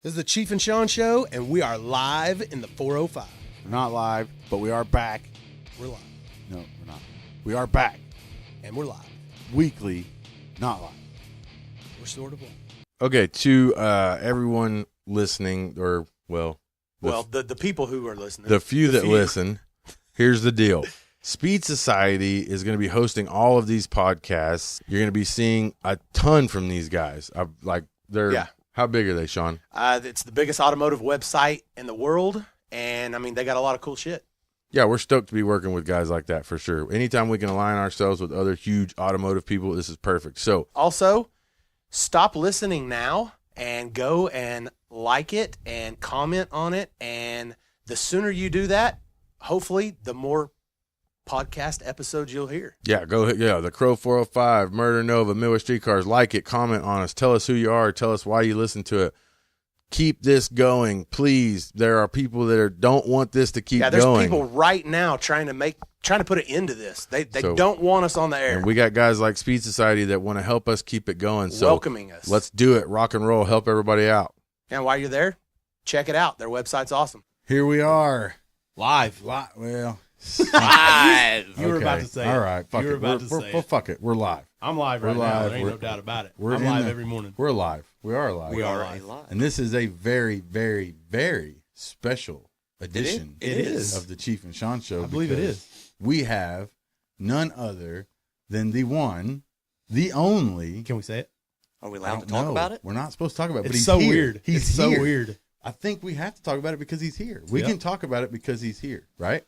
This is the Chief and Shawn show, and we are live in the 405. We're not live, but we are back. We're live. No, we're not. We are back. And we're live. Weekly, not live. We're sort of live. Okay, to everyone listening, or, the people who are listening. the few that listen, here's the deal. Speed Society is going to be hosting all of these podcasts. You're going to be seeing a ton from these guys. How big are they, Shawn? It's the biggest automotive website in the world, and, I mean, they got a lot of cool shit. Yeah, we're stoked to be working with guys like that for sure. Anytime we can align ourselves with other huge automotive people, this is perfect. So, Also, stop listening now and go and like it and comment on it, and the sooner you do that, hopefully, the more podcast episodes you'll hear. yeah, the Crow 405, Murder Nova, Midwest Streetcars. Like it, comment on us, tell us who you are, tell us why you listen to it. Keep this going, please. There are people that don't want this to keep going. Yeah, there's people right now trying to put an end to this. They don't want us on the air. And we got guys like Speed Society that want to help us keep it going. So welcoming us. Let's do it. Rock and roll. Help everybody out. And while you're there, check it out. Their website's awesome. Here we are. Live. Well, Live. You were about to say all it. right. Fuck You it. were about to say it. Fuck it. We're live. I'm live We're right now. live. There ain't We're- no doubt about it. we're I'm in live the- every morning. We're live. We are live. We are live. And this is a very, very, very special edition It is. of the Chief and Shawn show. I believe it because is. We have none other than the one, the only. Can we say it? Are we I allowed don't to talk know. about it? We're not supposed to talk about it, but It's he's so here. weird. He's It's so here. weird. I think we have to talk about it because he's here. We Yep. can talk about it because he's here, right?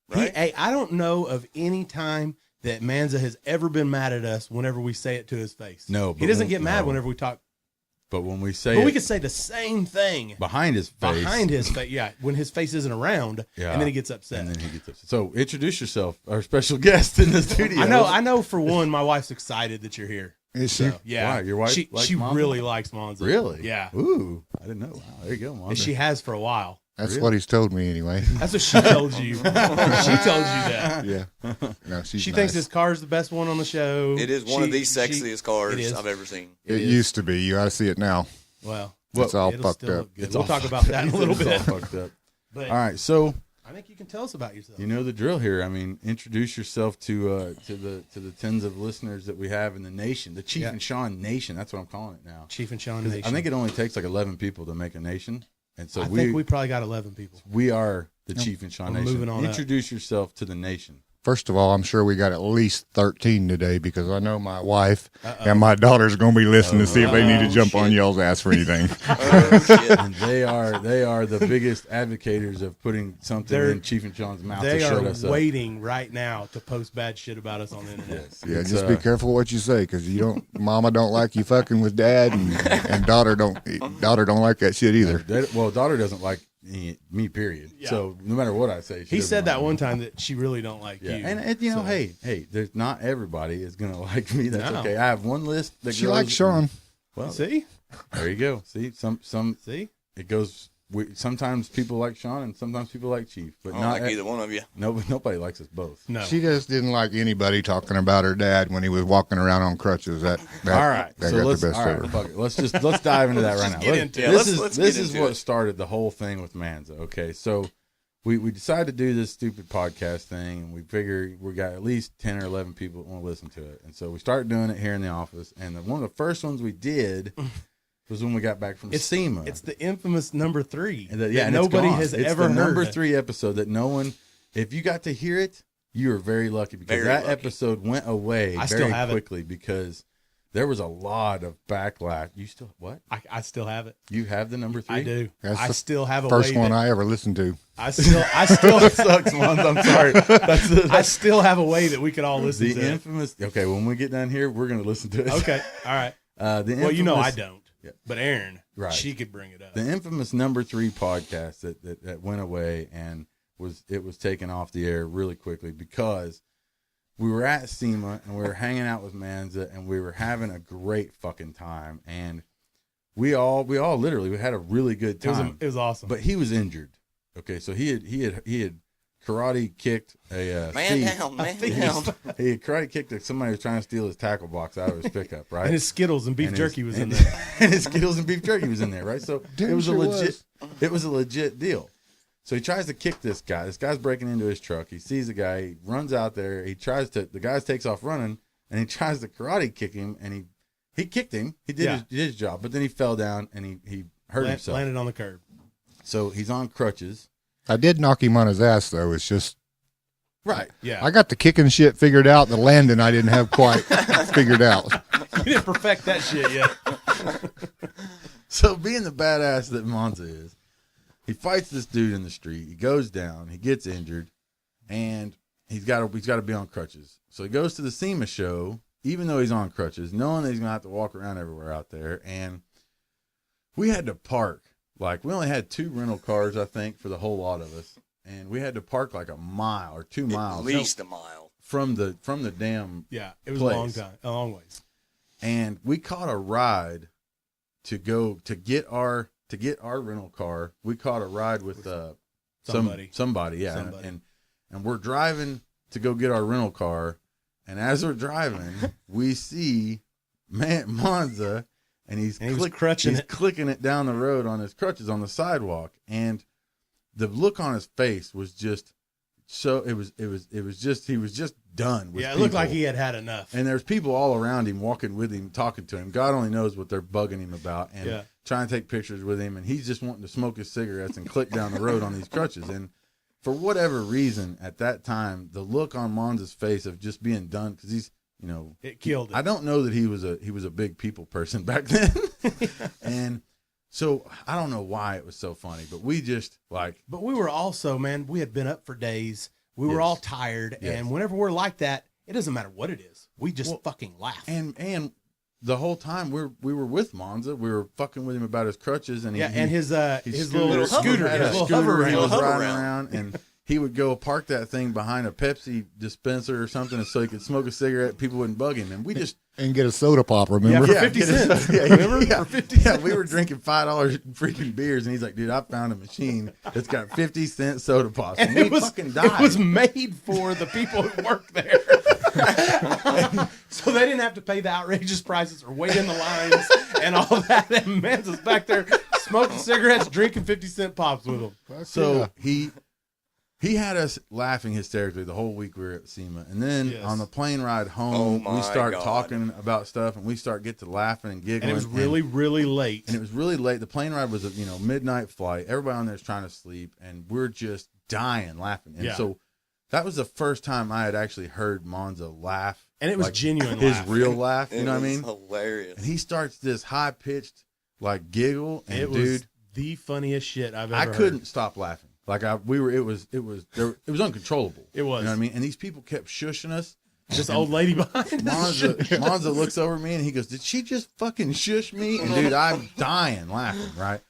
Right? Hey, I don't know of any time that Monza has ever been mad at us whenever we say it to his face. No, he but doesn't when- get mad no. whenever we talk. But when we say But we it could say the same thing behind his face, behind his face. Yeah, when his face isn't around, Yeah. and then he gets upset. and then he gets upset. So introduce yourself, our special guest in the studio. I know. For one, my wife's excited that you're here. Is she? So, yeah, Why? Your wife She likes really Monza? likes Monza. Really? Yeah, Ooh, I didn't know. Wow, there you go, Monza. and she has for a while. That's Really? what he's told me anyway. That's what she told you. She told you that. Yeah. No, she's She nice. thinks this car's the best one on the show. It is one of the sexiest cars it is. I've ever seen. It used to be. You ought to see it now. Well, It's all it'll fucked still up. look good. We'll talk about that in a little It's bit. all fucked up. But All right, so I think you can tell us about yourself. you know the drill here. I mean, introduce yourself to the tens of listeners that we have in the nation, the Chief Yeah. and Shawn Nation. That's what I'm calling it now. Chief and Shawn 'Cause Nation. I think it only takes like 11 people to make a nation, and so I think we probably got 11 people. we are the Chief and Shawn I'm Nation. moving on up. Introduce yourself to the nation. First of all, I'm sure we got at least 13 today because I know my wife and my daughter's going to be listening to see if they need to jump on y'all's ass for anything. Oh, shit. And they are the biggest advocates of putting something They're- in Chief and Shawn's mouth to They shut are us up. waiting right now to post bad shit about us on the internet. Yeah, It's, just be careful what you say because you don't. Mama don't like you fucking with dad, and daughter don't like that shit either. Daughter doesn't like me, period. Yeah. So no matter what I say, she He doesn't said that like me. one time that she really don't like Yeah, you. and you know, So- hey, there's not everybody is gonna like me. That's No. okay. I have one list that She goes, likes Shawn. Well, See? there you go. See, some See? it goes. Sometimes people like Shawn, and sometimes people like Chief, but I don't not like either one of you. nobody likes us both. No. She just didn't like anybody talking about her dad when he was walking around on crutches. That All right, that so got let's the best all right, ever. fuck it. Let's dive into that right now. get into it. This Yeah, is let's this get is into what it. started the whole thing with Monza. Okay, so we decided to do this stupid podcast thing, and we figured we got at least 10 or 11 people that want to listen to it, and so we started doing it here in the office. And one of the first ones we did was when we got back from SEMA. It's the infamous number 3. And that- that and it's nobody gone. has It's ever the heard. number 3 episode that no one. If you got to hear it, you were very lucky because Very that lucky. episode went away I still very have it. quickly because there was a lot of backlash. You still what? I still have it. You have the number 3? I do. That's I the still have a First way one that, I ever listened to. I still That sucks, Monz. I'm sorry. I still have a way that we could all listen The to. infamous. Okay, when we get down here, we're going to listen to it. Okay. All right. The Well, you know I infamous- don't. Yeah. But Aaron, Right. she could bring it up. The infamous number 3 podcast that went away and was taken off the air really quickly because we were at SEMA and we were hanging out with Monza and we were having a great fucking time and we all literally we had a really good time. It was awesome. But he was injured. Okay, so he had karate kicked a Man thief. down, man down. He karate kicked somebody who was trying to steal his tackle box out of his pickup, right? And his Skittles and beef And jerky his- was in and- there. and his Skittles and beef jerky was in there, right? So Damn it was sure a legit. was. It was a legit deal. So he tries to kick this guy. This guy's breaking into his truck. He sees the guy. He runs out there. The guy takes off running, and he tries to karate kick him, and he kicked him. He did his job, but then he fell down and he hurt himself. Landed on the curb. So he's on crutches. I did knock him on his ass, though. It's just Right. Yeah. I got the kicking shit figured out. The landing I didn't have quite figured out. You didn't perfect that shit yet. So being the badass that Monza is, he fights this dude in the street. He goes down. He gets injured, and he's got to be on crutches. So he goes to the SEMA show, even though he's on crutches, knowing that he's gonna have to walk around everywhere out there. And we had to park. Like, we only had 2 rental cars, I think, for the whole lot of us, and we had to park like a mile or 2 miles, At least a mile. from the damn. Yeah, it was place. a long ways. And we caught a ride to get our rental car. We caught a ride with Somebody. somebody, yeah. Somebody. And we're driving to go get our rental car, and as we're driving, we see Monza, and he's clicking it down the road on his crutches on the sidewalk, and the look on his face was just so he was just done with Yeah, it looked people. like he had enough. And there's people all around him, walking with him, talking to him. God only knows what they're bugging him about, and trying to take pictures with him. And he's just wanting to smoke his cigarettes and click down the road on these crutches. And for whatever reason, at that time, the look on Monza's face of just being done, because he's, it killed it. I don't know that he was a big people person back then, and so I don't know why it was so funny, but we just like. But we were also, man, we had been up for days. We were all tired, and whenever we're like that, it doesn't matter what it is. We just fucking laugh. And the whole time we were with Monza, we were fucking with him about his crutches, and and his little little scooter, hover- his little scooter hover he was around. riding around, and he would go park that thing behind a Pepsi dispenser or something, so he could smoke a cigarette. People wouldn't bug him, and we just And get a soda pop, remember? For 50 cents. Remember? For 50 cents. Yeah, we were drinking $5 freaking beers, and he's like, "Dude, I found a machine that's got 50-cent soda pops." And we fucking died. It was made for the people who work there. So they didn't have to pay the outrageous prices or wait in the lines and all that. And Manza's back there smoking cigarettes, drinking 50-cent pops with them. So he had us laughing hysterically the whole week we were at SEMA. And then on the plane ride home, Oh we start my God. talking about stuff, and we start get to laughing and giggling. And it was really, really late. And it was really late. The plane ride was a midnight flight. Everybody on there is trying to sleep, and we're just dying laughing. And so that was the first time I had actually heard Monza laugh. And it was like, genuine his laugh. real laugh. You It know what I was mean? hilarious. And he starts this high pitched like giggle, and It dude, was the funniest shit I've ever I heard. couldn't stop laughing. Like it was uncontrollable. It was. You know what I mean? And these people kept shushing us. This old lady behind us. Monza looks over at me and he goes, "Did she just fucking shush me?" And dude, I'm dying laughing, right?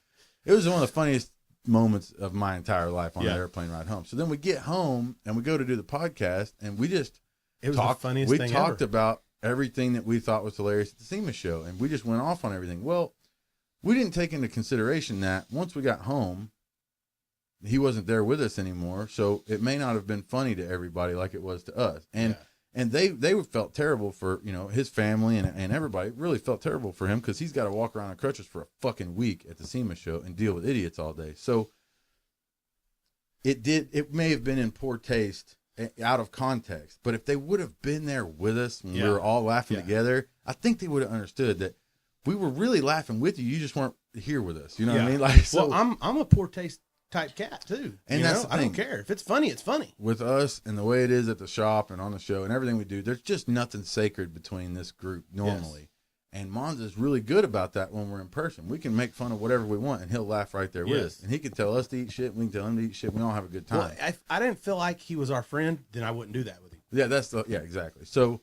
It was one of the funniest moments of my entire life on the airplane ride home. So then we get home and we go to do the podcast, and we just It was the funniest thing We talked ever. about everything that we thought was hilarious at the SEMA show, and we just went off on everything. Well, we didn't take into consideration that once we got home, he wasn't there with us anymore, so it may not have been funny to everybody like it was to us. And they felt terrible for his family and everybody really felt terrible for him, because he's got to walk around on crutches for a fucking week at the SEMA show and deal with idiots all day. So it may have been in poor taste, out of context, but if they would have been there with us when we were all laughing together, I think they would have understood that we were really laughing with you. You just weren't here with us. You know what I mean? Like, so, well, I'm a poor taste type cat too. And that's the I don't thing. care if it's funny. It's funny. With us and the way it is at the shop and on the show and everything we do, there's just nothing sacred between this group normally. And Monza's really good about that when we're in person. We can make fun of whatever we want, and he'll laugh right there with us. And he can tell us to eat shit. We can tell him to eat shit. We all have a good time. Well, if I didn't feel like he was our friend, then I wouldn't do that with him. Yeah, exactly. So,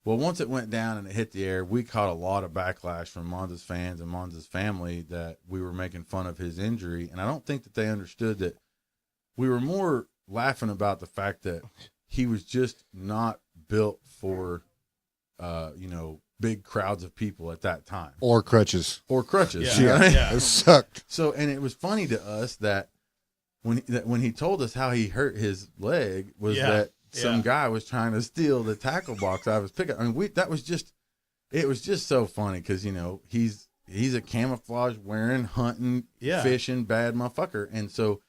well, once it went down and it hit the air, we caught a lot of backlash from Monza's fans and Monza's family that we were making fun of his injury. And I don't think that they understood that we were more laughing about the fact that he was just not built for, big crowds of people at that time. Or crutches. Or crutches. Yeah. You know what I mean? It sucked. So, and it was funny to us that when he told us how he hurt his leg was that some guy was trying to steal the tackle box out of his pickup. I mean, it was just so funny because, you know, he's a camouflage wearing, hunting, fishing, bad motherfucker. And so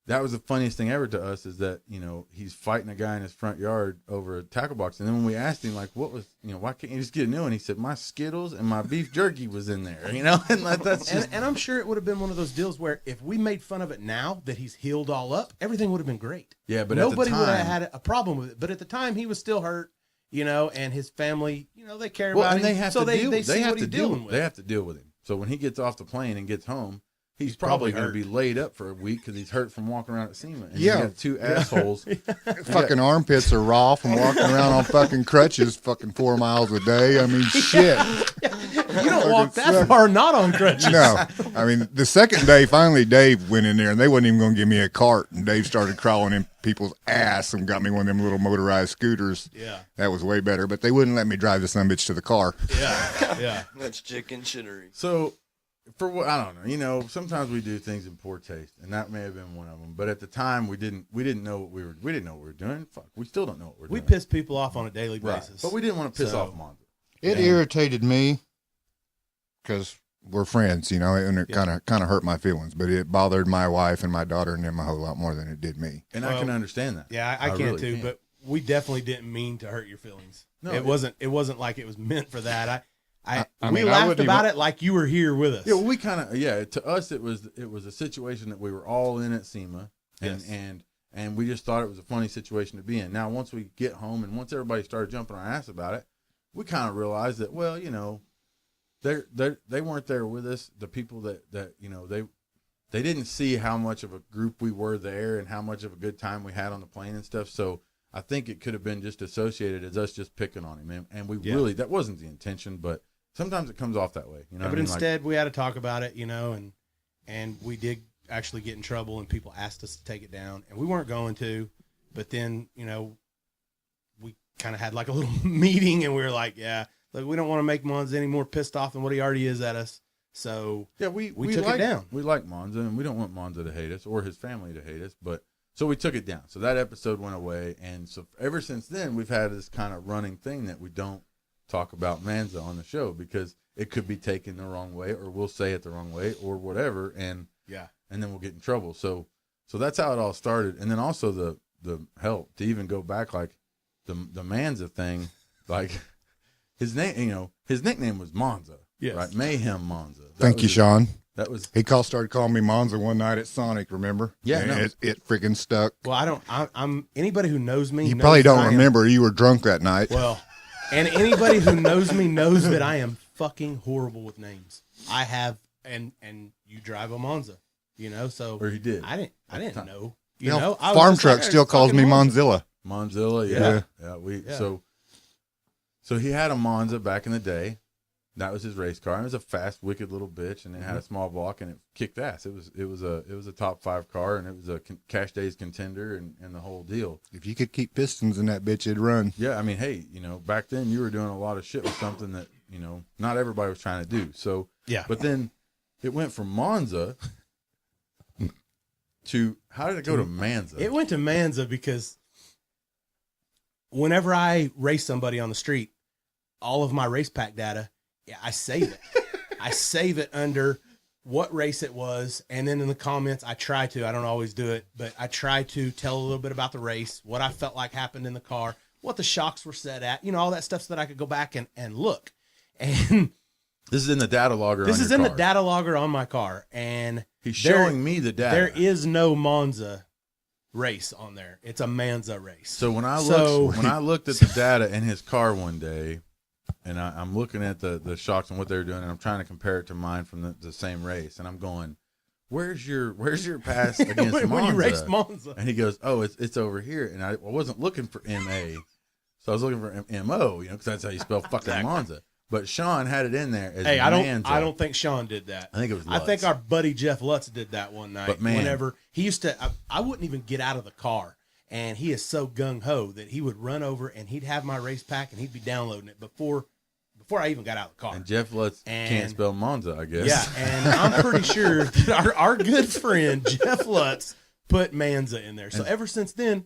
that was the funniest thing ever to us is that, you know, he's fighting a guy in his front yard over a tackle box. And then when we asked him, like, what was, you know, why can't you just get a new one? He said, my Skittles and my beef jerky was in there, you know? And that's just. And I'm sure it would have been one of those deals where if we made fun of it now that he's healed all up, everything would have been great. Yeah, but nobody at the would time, have had a problem with it. But at the time, he was still hurt, you know, and his family, you know, they care about him. And they have so to they, deal. they They see have what to he's deal. dealing with. They have to deal with him. So when he gets off the plane and gets home, he's probably probably going to hurt. be laid up for a week because he's hurt from walking around at SEMA. And Yeah. you have two assholes. Fucking armpits are raw from walking around on fucking crutches fucking 4 miles a day. I mean, shit. You don't walk that far not on crutches. No. I mean, the second day, finally Dave went in there, and they wasn't even going to give me a cart. And Dave started crawling in people's ass and got me one of them little motorized scooters. Yeah. That was way better. But they wouldn't let me drive the sumbitch to the car. Yeah. That's chicken shittery. So, for what I don't know, you know, sometimes we do things in poor taste, and that may have been one of them. But at the time, we didn't know what we didn't know what we were doing. Fuck, we still don't know what we're We doing. piss people off on a daily Right. basis. But we didn't want to piss So- off Monza. It irritated me because we're friends, you know, and it kind of hurt my feelings. But it bothered my wife and my daughter and them a whole lot more than it did me. And I can understand that. Yeah, I can really too. can. But we definitely didn't mean to hurt your feelings. No, it wasn't like it was meant for that. I we mean, I laughed wouldn't about even- it like you were here with us. Yeah, well, we kind of to us it was a situation that we were all in at SEMA, and Yes. and we just thought it was a funny situation to be in. Now, once we get home and once everybody started jumping our ass about it, we kind of realized that, well, you know, they weren't there with us. The people that you know, they didn't see how much of a group we were there and how much of a good time we had on the plane and stuff. So I think it could have been just associated as us just picking on him, and we really, that wasn't the intention, but sometimes it comes off that way, you know. but what I mean? instead, we had to talk about it, you know, and we did actually get in trouble, and people asked us to take it down, and we weren't going to. But then, you know, we kind of had like a little meeting, and we were like, yeah, look, we don't want to make Monza any more pissed off than what he already is at us. So yeah, we took it down. We like Monza, and we don't want Monza to hate us or his family to hate us, but so we took it down. So that episode went away, and so ever since then, we've had this kind of running thing that we don't talk about Monza on the show because it could be taken the wrong way, or we'll say it the wrong way, or whatever, and then we'll get in trouble. So that's how it all started, and then also the help to even go back, like the Monza thing, like his name, you know, his nickname was Monza, right? Mayhem Monza. Thank you, Sean. That was Started calling me Monza one night at Sonic, remember? Yeah, And no. it freaking stuck. Well, I'm anybody who knows me. You knows probably that don't I am- remember. You were drunk that night. Well, and anybody who knows me knows that I am fucking horrible with names. I have, and you drive a Monza, you know. So or he did. I didn't know. You Hell, know, I was Farm just Truck like, still calls me fucking Monzilla. Monzilla, yeah. So he had a Monza back in the day. That was his race car. It was a fast, wicked little bitch, and it had a small block, and it kicked ass. It was a top 5 car, and it was a Cash Days contender, and the whole deal. If you could keep pistons in that bitch, it'd run. Yeah, I mean, hey, you know, back then you were doing a lot of shit with something that, you know, not everybody was trying to do. So Yeah. but then it went from Monza to, how did it go to Manza? It went to Monza because whenever I race somebody on the street, all of my race pack data, I save it. I save it under what race it was, and then in the comments, I don't always do it, but I try to tell a little bit about the race, what I felt like happened in the car, what the shocks were set at, you know, all that stuff so that I could go back and look. And This is in the data logger. this on is your in car. the data logger on my car, and He's there- showing me the data. there is no Monza race on there. It's a Monza race. So when I looked at the data in his car one day, and I'm looking at the shocks and what they were doing, and I'm trying to compare it to mine from the same race, and I'm going, "Where's your pass against when Monza?" you raced Monza. And he goes, "Oh, it's over here." And I wasn't looking for MA, so I was looking for MO, you know, because that's how you spell fucking Monza. But Sean had it in there as Hey, Manza. I don't think Sean did that. I think it was I think Lutz. our buddy Jeff Lutz did that one night. But man. Whenever he used to, I wouldn't even get out of the car, and he is so gung ho that he would run over and he'd have my race pack and he'd be downloading it before I even got out of the car. And Jeff Lutz can't spell Monza, I guess. Yeah, and I'm pretty sure that our good friend Jeff Lutz put Monza in there. So And- ever since then,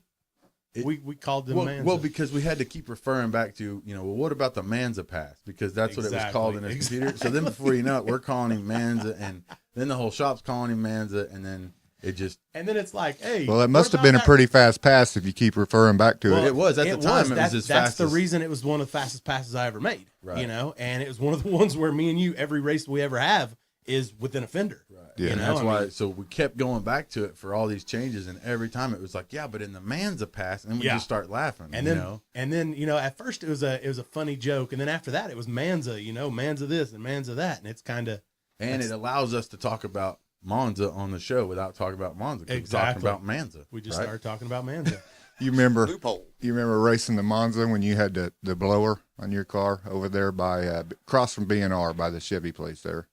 It- we called them Monza. Well, because we had to keep referring back to, well, what about the Monza pass? Because that's what it was called in his computer. So then before you know it, we're calling him Monza, and then the whole shop's calling him Monza, and then it just... and then it's like, hey. Well, it must what have been a about pretty fast pass if you keep referring back to Well, it. It was. At the time, it was That's as That's fast the as... reason it was one of the fastest passes I ever made. Right. And it was one of the ones where me and you, every race we ever have is within a fender. Right. Yeah. And know, that's I why. mean- So we kept going back to it for all these changes, and every time it was like, yeah, but in the Monza pass, and then we Yeah. just start laughing. And then, at first it was a funny joke, and then after that it was Monza, Monza this and Monza that, and it's kind of and it allows us to talk about Monza on the show without talking about Monza. 'Cause Exactly. We're talking about Monza. we just right? started talking about Monza. You remember Loophole. racing the Monza when you had the blower on your car over there by across from B&R by the Chevy place there?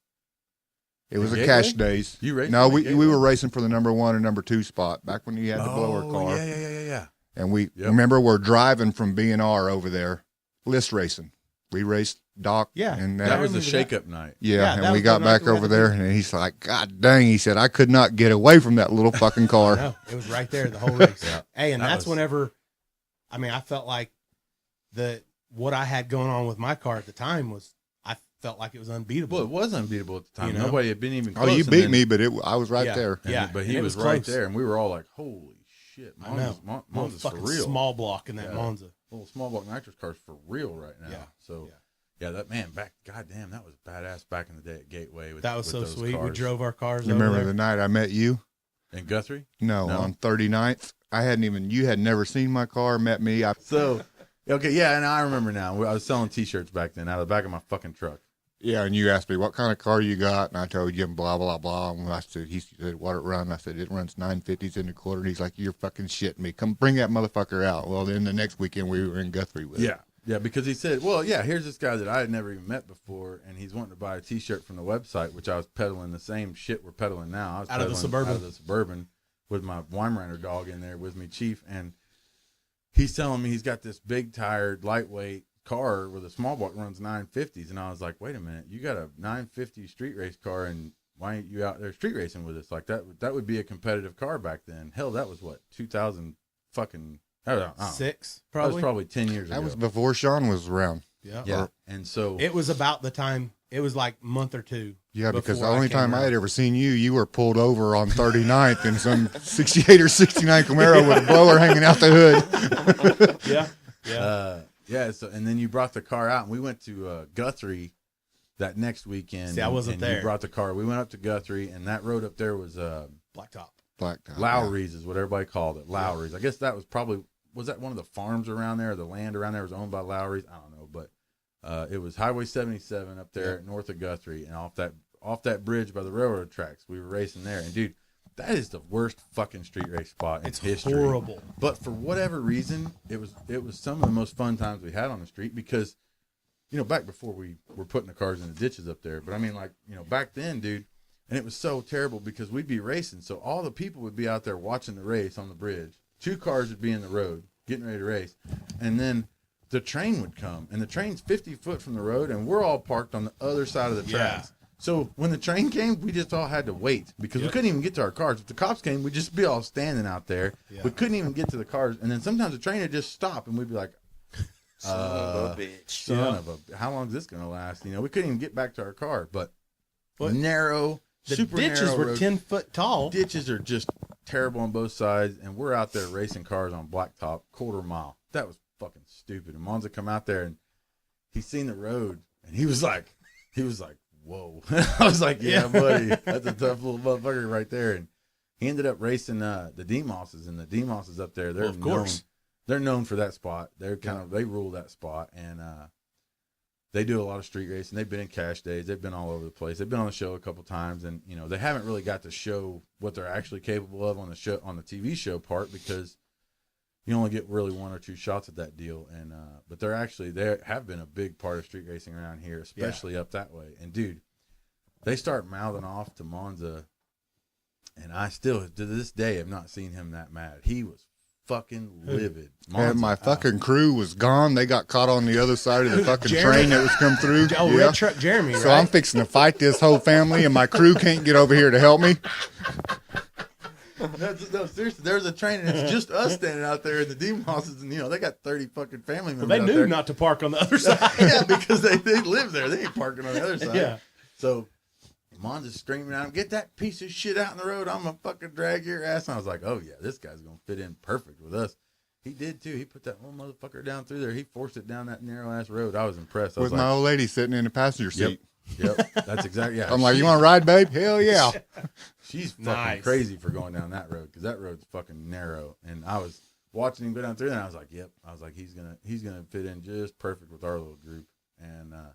It was The a cash Gateway? days. You raced No, in the we Gateway? were racing for the number 1 and number 2 spot back when you had the blower car. Yeah. And we Yep. remember we're driving from B&R over there, list racing. We raced Doc. Yeah. And That was a remember that. shake-up night. yeah, Yeah, and that we was got the night back we had over the there, big- and he's like, God dang, he said, I could not get away from that little fucking car. No, it was right there the whole race. Yeah. Hey, and That that's was- whenever, I felt like what I had going on with my car at the time I felt like it was unbeatable. Well, it was unbeatable at the time. You know? Nobody had been even Oh, close. you and beat then- me, but I was right Yeah. there. and- Yeah, but and he it was was right close. there, and we were all like, "Holy shit, I know. Monza's for fucking real." small block in that Yeah. Monza. Little small block nitrous car's for real right now. Yeah. So, Yeah. that man goddamn, that was badass back in the day at Gateway. That was with so those sweet. We cars. drove our cars You over remember there. the night I met you? in Guthrie. No, No. on 39th. You had never seen my car, met me. So, okay, yeah, and I remember now. I was selling T-shirts back then out of the back of my fucking truck. Yeah, and you asked me what kind of car you got, and I told you and blah blah blah. And he said, what it run? I said it runs 950s in the quarter. And he's like, you're fucking shitting me. Come bring that motherfucker out. Well, then the next weekend we were in Guthrie with it. Yeah, because he said, well, yeah, here's this guy that I had never even met before, and he's wanting to buy a T-shirt from the website, which I was peddling the same shit we're peddling now. I was Out of the peddling Suburban. Out of the Suburban with my Weimaraner dog in there with me, Chief, and he's telling me he's got this big tired, lightweight car with a small block runs 950s, and I was like, wait a minute, you got a 950 street race car, and why ain't you out there street racing with us? Like that would be a competitive car back then. Hell, that was what, 2000 fucking, I don't know. 6, That was probably. probably 10 years ago. That was before Shawn was around. Yeah. Yeah, and so It was about the time. It was like a month or two. Yeah, because the before only came time I around. had ever seen you were pulled over on 39th in some 68 or 69 Camaro with a blower hanging out the hood. Yeah. yeah. So and then you brought the car out, and we went to Guthrie that next weekend. See, I wasn't and there. You brought the car. We went up to Guthrie, and that road up there was Blacktop. Black top. Lowry's, is what everybody called it. Lowry's. I guess that was probably that one of the farms around there, or the land around there was owned by Lowry's. I don't know, but it was Highway 77 up there north of Guthrie, and off that bridge by the railroad tracks. We were racing there, and dude, that is the worst fucking street race spot in It's history. horrible. But for whatever reason, it was some of the most fun times we had on the street because, back before we were putting the cars in the ditches up there. But I mean, back then, dude, and it was so terrible because we'd be racing, so all the people would be out there watching the race on the bridge. 2 cars would be in the road getting ready to race, and then the train would come, and the train's 50 foot from the road, and we're all parked on the other side of the tracks. So when the train came, we just all had to wait because we couldn't even get to our cars. If the cops came, we'd just be all standing out there. Yeah. We couldn't even get to the cars, and then sometimes the train would just stop, and we'd be like, Son of a bitch. "Son of a, how long is this gonna last?" We couldn't even get back to our car, but What? narrow, The super ditches narrow were road. 10 foot tall. Ditches are just terrible on both sides, and we're out there racing cars on blacktop, quarter mile. That was fucking stupid. And Monza come out there, and he seen the road, and he was like, "Whoa!" I was like, "Yeah, buddy, that's a tough little motherfucker right there." And he ended up racing the D-Mosses, and the D-Mosses up there, they're Well, of course. they're known for that spot. They're they rule that spot, and they do a lot of street racing. They've been in cash days. They've been all over the place. They've been on the show a couple times, and they haven't really got to show what they're actually capable of on the show, on the TV show part, because you only get really 1 or 2 shots at that deal. And but they have been a big part of street racing around here, especially up that way. And dude, they start mouthing off to Monza, and I still to this day have not seen him that mad. He was fucking livid. And my Monza, fucking crew was gone. They got caught on the other side of the fucking Jeremy? train that was come through. Oh, Yeah. Red Truck Jeremy, So right? I'm fixing to fight this whole family, and my crew can't get over here to help me. No, seriously, there's a train and it's just us standing out there in the demon houses, and they got 30 fucking family members. They out knew there. not to park on the other side. Yeah, because they live there. They ain't parking on the other side. Yeah. So Monza's screaming at him, "Get that piece of shit out in the road. I'm gonna fucking drag your ass." And I was like, "Oh yeah, this guy's gonna fit in perfect with us." He did too. He put that little motherfucker down through there. He forced it down that narrow ass road. I was impressed. I was With my old lady sitting in the passenger seat. Yep, that's exactly. Yeah, I'm like, you want to ride, babe? Hell yeah. she's fucking Nice. crazy for going down that road because that road's fucking narrow. And I was watching him go down through there, and I was like, "Yep." I was like, "He's gonna fit in just perfect with our little group." And I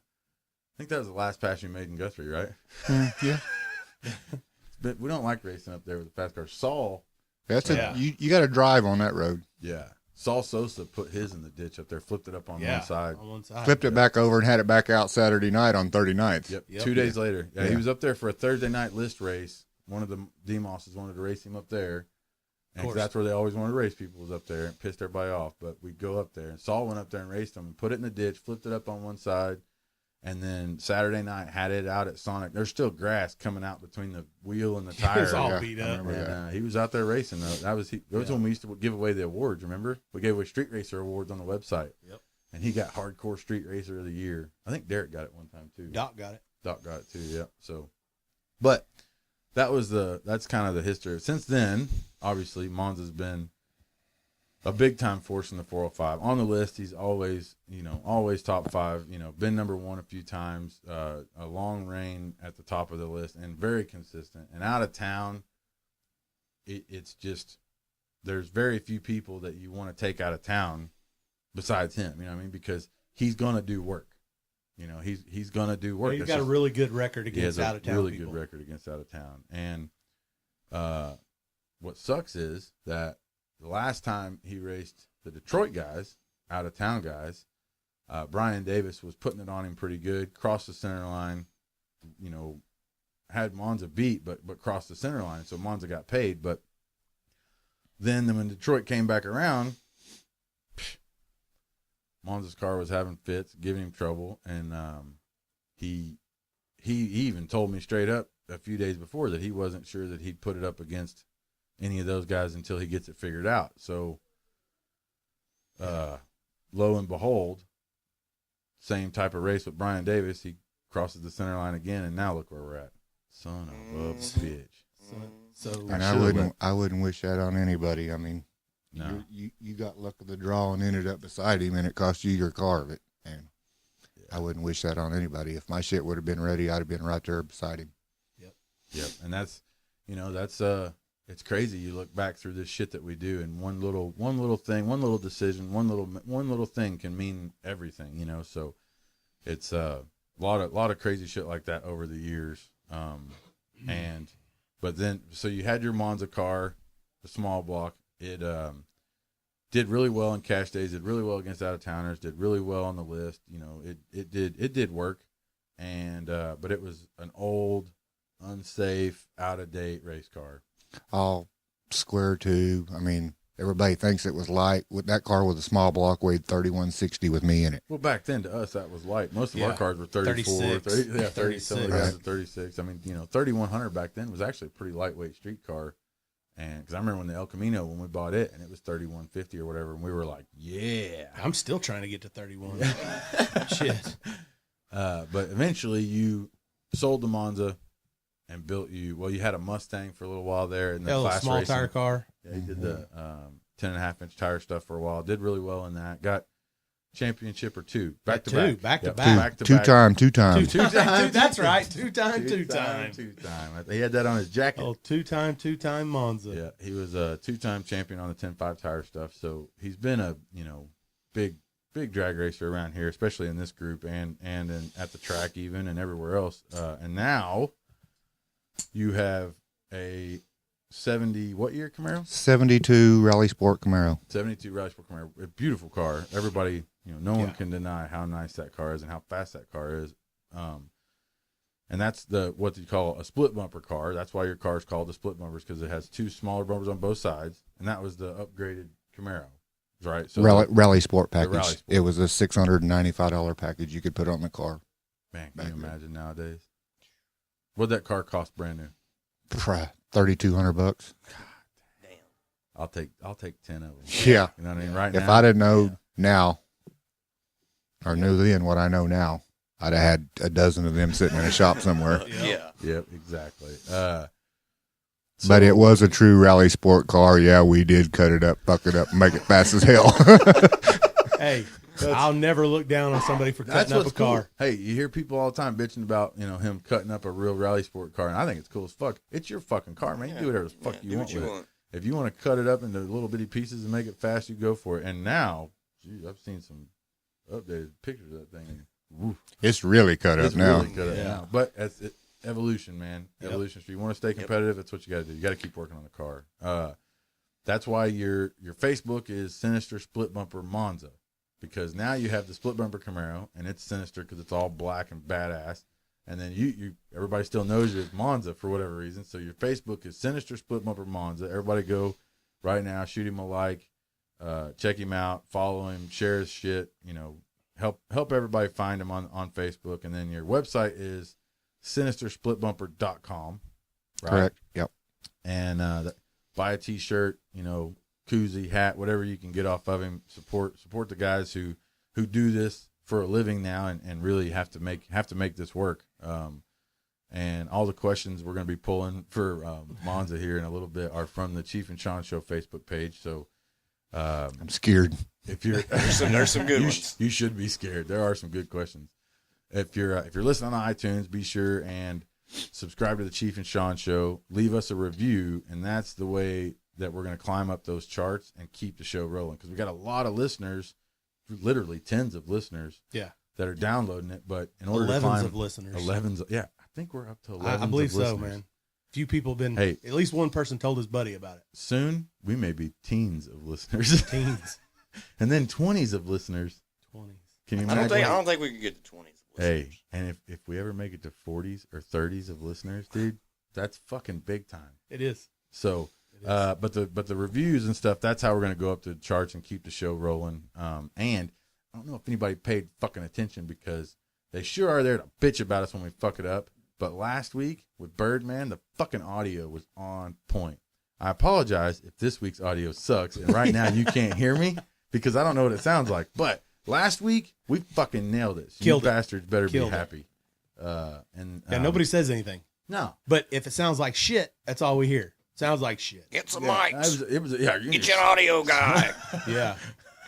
think that was the last pass you made in Guthrie, right? Yeah. But we don't like racing up there with the fast cars. Saul, Yeah. You got to drive on that road. yeah, Saul Sosa put his in the ditch up there, flipped it up on one side. On one side. Flipped it back over and had it back out Saturday night on 39th. Yep. Yep. 2 days later. Yeah, he Yeah. was up there for a Thursday night list race. One of the D-Mosses wanted to race him up there. And course. that's where they always wanted to race people, was up there, and pissed everybody off. But we'd go up there. And Saul went up there and raced him and put it in the ditch, flipped it up on one side. And then Saturday night had it out at Sonic. There's still grass coming out between the wheel and the tire. It's all Yeah, beat I up. remember that. And he was out there racing. That was when we used to give away the awards. Remember, we gave away Street Racer awards on the website. Yep. And he got Hardcore Street Racer of the Year. I think Derek got it one time too. Doc got it. Doc got it too. Yeah. So, but that's kind of the history. Since then, obviously, Monza's been a big time force in the 405 on the list. He's always top five. Been number one a few times. A long reign at the top of the list and very consistent. And out of town, it's just there's very few people that you want to take out of town besides him. You know what I mean? Because he's gonna do work. He's gonna do work. He's It's got a just- really good record he has against out of town really people. good record against out of town. And what sucks is that the last time he raced the Detroit guys, out of town guys, Brian Davis was putting it on him pretty good, crossed the center line, had Monza beat, but crossed the center line. So Monza got paid. But then when Detroit came back around, Monza's car was having fits, giving him trouble, and he even told me straight up a few days before that he wasn't sure that he'd put it up against any of those guys until he gets it figured out. So, lo and behold, same type of race with Brian Davis, he crosses the center line again, and now look where we're at. Son of a bitch. So And I wouldn't wish that on anybody. I mean, No. you got luck of the draw and ended up beside him, and it cost you your car of it. And I wouldn't wish that on anybody. If my shit would have been ready, I'd have been right there beside him. Yep. And that's it's crazy. You look back through this shit that we do, and one little thing, one little decision, one little thing can mean everything, So it's a lot of crazy shit like that over the years. But then so you had your Monza car, the small block. It did really well in cash days, did really well against out of towners, did really well on the list. It did work, and but it was an old, unsafe, out of date race car. All square tube. I mean, everybody thinks it was light. With that car with a small block weighed 3160 with me in it. Well, back then to us that was light. Most of Yeah. our cars were 34, 36. 30, some of the guys Right. were 36. I mean, 3100 back then was actually a pretty lightweight street car. And because I remember when the El Camino, when we bought it, and it was 3150 or whatever, and we were like, yeah. I'm still trying to get to 31. Shit. But eventually you sold the Monza and built you had a Mustang for a little while there. And the Hell, a class small racing. tire car. Yeah, he did the 10.5-inch tire stuff for a while. Did really well in that. Got championship or two. Back to back. Back to Yep, back. Two time. Two times. That's right. Two time. Two-time. He had that on his jacket. Oh, two-time Monza. Yeah, he was a two-time champion on the 10.5 tire stuff. So he's been a big drag racer around here, especially in this group and at the track even and everywhere else. And now you have a 70 what year Camaro? 72 Rally Sport Camaro. 72 Rally Sport Camaro. A beautiful car. Everybody, no one can deny how nice that car is and how fast that car is. And that's what you call a split bumper car. That's why your car is called the split bumpers, because it has two smaller bumpers on both sides. And that was the upgraded Camaro, right? So Rally Sport package. Rally Sport. It was a $695 package you could put on the car. Man, can you imagine nowadays? What'd that car cost brand new? $3,200. I'll take 10 of them. Yeah. You know what I mean? Right If now. I'd have known now, or knew then what I know now, I'd have had a dozen of them sitting in a shop somewhere. Yeah. Yep, exactly. But it was a true rally sport car. Yeah, we did cut it up, fuck it up, and make it fast as hell. Hey, I'll never look down on somebody for That's cutting up a what's cool. car. Hey, you hear people all the time bitching about, him cutting up a real rally sport car, and I think it's cool as fuck. It's your fucking car, man. You do whatever the fuck you do want what you with want. it. If you want to cut it up into little bitty pieces and make it fast, you go for it. And now, gee, I've seen some updated pictures of that thing. And, woof, It's really cut up it's now. really cut up now. But evolution, man. Yep. Evolution. If you want to stay competitive, that's what you got to do. You got to keep working on the car. That's why your Facebook is Sinister Split Bumper Monza, because now you have the split bumper Camaro, and it's sinister because it's all black and badass. And then you everybody still knows you as Monza for whatever reason. So your Facebook is Sinister Split Bumper Monza. Everybody go right now, shoot him a like, check him out, follow him, share his shit. Help everybody find him on Facebook. And then your website is sinistersplitbumper.com. Right? Correct. Yep. And buy a T-shirt, koozie, hat, whatever you can get off of him. Support the guys who do this for a living now and really have to make this work. And all the questions we're going to be pulling for Monza here in a little bit are from the Chief and Shawn Show Facebook page. So I'm scared. if you're There's some good ones. you should be scared. There are some good questions. If you're listening on iTunes, be sure and subscribe to the Chief and Shawn Show. Leave us a review, and that's the way that we're going to climb up those charts and keep the show rolling, because we got a lot of listeners, literally tens of listeners, Yeah. that are downloading it. But in order to 11s climb of listeners. 11s, yeah, I think we're up to 11. I believe so, listeners. man. Few people have been. Hey. At least one person told his buddy about it. Soon we may be teens of listeners, Teens, and then 20s of listeners. 20s. Can you I imagine? don't think we can get to 20s. Hey, and if we ever make it to 40s or 30s of listeners, dude, that's fucking big time. It is. So, but the reviews and stuff, that's how we're going to go up to the charts and keep the show rolling. And I don't know if anybody paid fucking attention, because they sure are there to bitch about us when we fuck it up. But last week with Birdman, the fucking audio was on point. I apologize if this week's audio sucks, and right now you can't hear me because I don't know what it sounds like. But last week we fucking nailed it. So Killed you it. bastards better Killed be it. happy. Yeah, nobody says anything. No. But if it sounds like shit, that's all we hear. Sounds like shit. Get some Yeah, mics. it was yeah. Get you an audio guy. Yeah.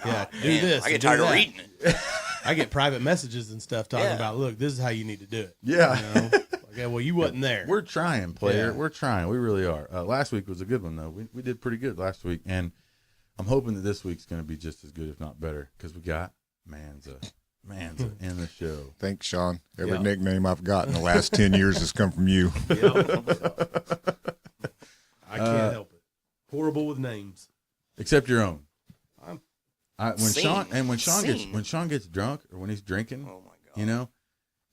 Yeah. Do Man, this. I get and do tired of that. reading it. I get private messages and stuff talking Yeah. about, look, this is how you need to do it. Yeah. You know? Okay, well, you wasn't there. We're trying, player. Yeah. We're trying. We really are. Last week was a good one, though. We did pretty good last week, and I'm hoping that this week's going to be just as good, if not better, because we got Monza in the show. Thanks, Sean. Every Yeah. nickname I've got in the last 10 years has come from you. I can't help it. Horrible with names. Except your own. I'm- When Scene. Sean gets drunk or when he's drinking, Oh my god.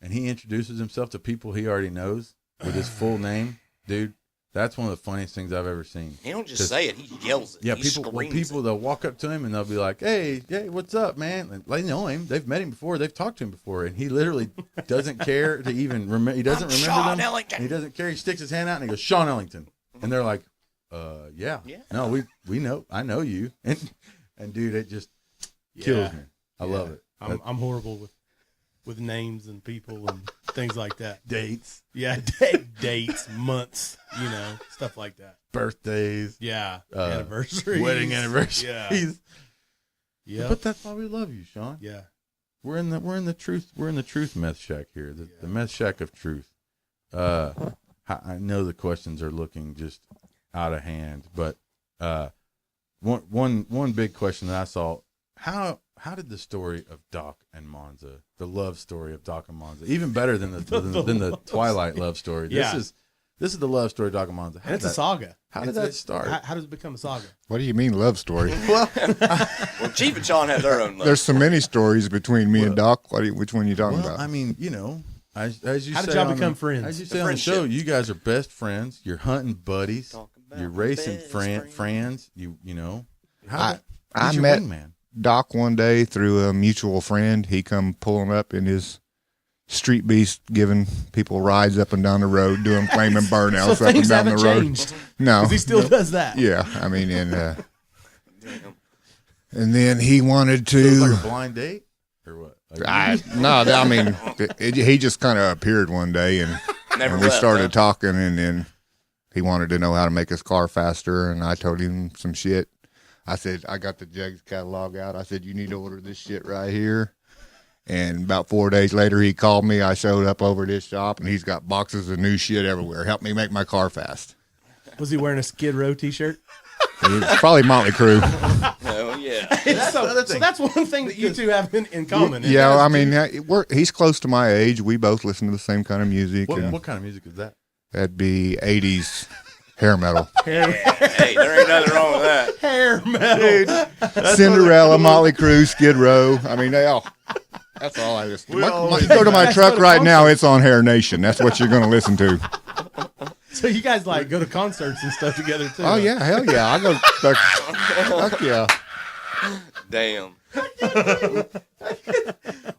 and he introduces himself to people he already knows with his full name, dude, that's one of the funniest things I've ever seen. He don't just say it; he yells it. Yeah, he people screams it. they'll walk up to him and they'll be like, "Hey, what's up, man?" And they know him, they've met him before, they've talked to him before, and he literally doesn't care to even remember. He doesn't I'm remember Sean them. Ellington. He doesn't care. He sticks his hand out and he goes, "Sean Ellington," and they're like, yeah, Yeah. no, we know, I know you," and dude, it just kills me. I love it. I'm horrible with names and people and things like that. Dates, Yeah, dates, months, stuff like that. birthdays, Yeah, anniversaries, wedding anniversaries. Yeah, yeah, But that's why we love you, Sean. yeah. We're in the truth meth shack here, the meth shack of truth. I know the questions are looking just out of hand, but one big question that I saw: how did the story of Doc and Monza, the love story of Doc and Monza, even better than the Twilight love story? Yeah. This is the love story of Doc and Monza. And it's a saga. How did that start? How does it become a saga? What do you mean love story? Well, Chief and Shawn have their own love. There's so many stories between me and Doc. Which one are you talking Well, about? I mean, as you How did say y'all on become the- friends? As you The say on the show, friendship. you guys are best friends. You're hunting buddies. Talk about You're my racing best friends. You know. I He's your met wingman. Doc one day through a mutual friend. He come pulling up in his street beast, giving people rides up and down the road, doing flaming burnouts So up and things down the haven't road. changed. No, 'Cause he still does that. yeah. I mean, and And then he wanted So it was to. like a blind date or what? Like, I mean, he just kind of appeared one day, and Never we left, started talking, and then he wanted to know how to make his car faster, and I told him some shit. I said, I got the Jegs catalog out. I said, you need to order this shit right here. And about 4 days later, he called me. I showed up over at his shop, and he's got boxes of new shit everywhere. Help me make my car fast. Was he wearing a Skid Row T-shirt? It's probably Motley Crue. Oh, yeah. So that's one thing that you two have in common. Yeah, I mean, he's close to my age. We both listen to the same kind of music. what kind of music is that? That'd be 80s hair metal. Hey, there ain't nothing wrong with that. Hair metal. Cinderella, Motley Crue, Skid Row. I mean, they all. That's all I listen to. You go to my truck right now, it's on Hair Nation. That's what you're going to listen to. So you guys like go to concerts and stuff together too? Oh, yeah, hell yeah. I go, fuck yeah. Damn.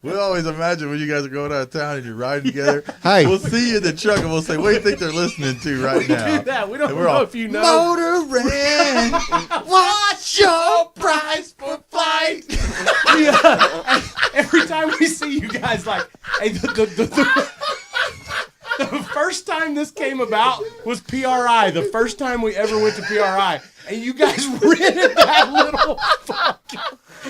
We always imagine when you guys are going out of town and you're riding together. Hey. We'll see you in the truck and we'll say, what do you think they're listening to right now? Do that. We don't And we're know all, if you know. Motoring, what's your price for flight? Every time we see you guys, like, hey, the first time this came about was PRI. The first time we ever went to PRI, and you guys rented that little fucking.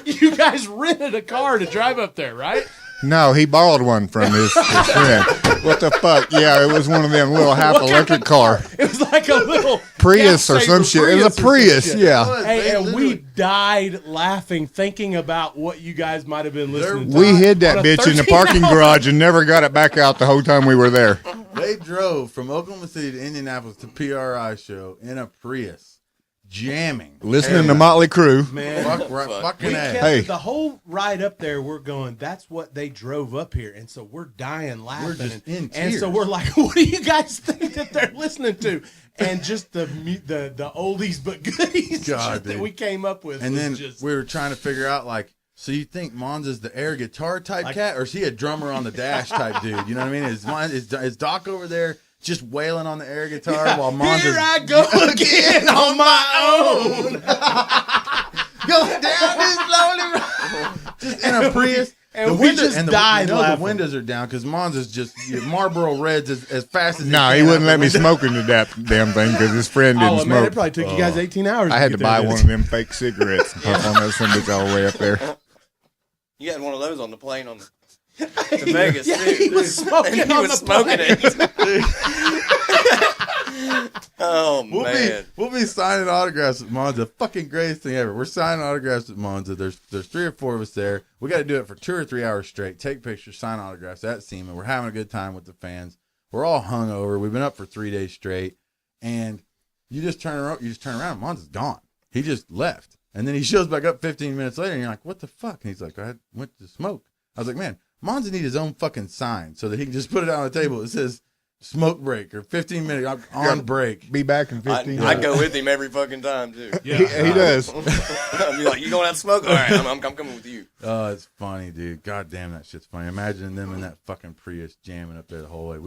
You guys rented a car to drive up there, right? No, he borrowed one from his friend. What the fuck? Yeah, it was one of them little half electric car. It was like a little Prius or some shit. It was a Prius, yeah. Hey, and we died laughing, thinking about what you guys might have been listening to. We hid that on a bitch in the 13 parking garage and never got it back out the whole time we were there. They drove from Oklahoma City to Indianapolis to PRI show in a Prius, jamming. Listening to Motley Crue. Man, Fucking we ass. kept, Hey. the whole ride up there, we're going, that's what they drove up here. And so we're dying laughing. We're just in and so tears. we're like, what do you guys think that they're listening to? And just the oldies but goodies God, shit that dude. we came up with. And was then just, we were trying to figure out, like, so you think Monza's the air guitar type cat, or is he a drummer on the dash type dude? You know what I mean? Is Doc over there just wailing on the air guitar while Monza's here I go again on my own. going down this lonely road, just in a Prius? And we just died the laughing. windows are down because Monza's just Marlboro Reds as fast as No, can he wouldn't out let the me window. smoke into that damn thing because his friend didn't Oh, man, it smoke. probably took you guys 18 hours. I had to get buy there, one didn't of them fake cigarettes and puff on those symbols all the way up there. You had one of those on the plane to Vegas, Yeah, too. he was smoking And he on was the smoking plane. it. Oh, man. We'll be signing autographs at Monza. Fucking greatest thing ever. We're signing autographs at Monza. There's 3 or 4 of us there. We got to do it for 2 or 3 hours straight. Take pictures, sign autographs at SEMA. We're having a good time with the fans. We're all hungover. We've been up for 3 days straight, and you just turn around. And Monza's gone. He just left, and then he shows back up 15 minutes later, and you're like, "What the fuck?" And he's like, "I went to smoke." I was like, "Man, Monza needs his own fucking sign so that he can just put it on the table. It says smoke break or 15 minute on break." Be back in 15 I go with him every fucking time, too. He does. I'd be like, you going out to smoke? All right, I'm coming with you. Oh, it's funny, dude. God damn, that shit's funny. Imagine them in that fucking Prius jamming up there the whole way.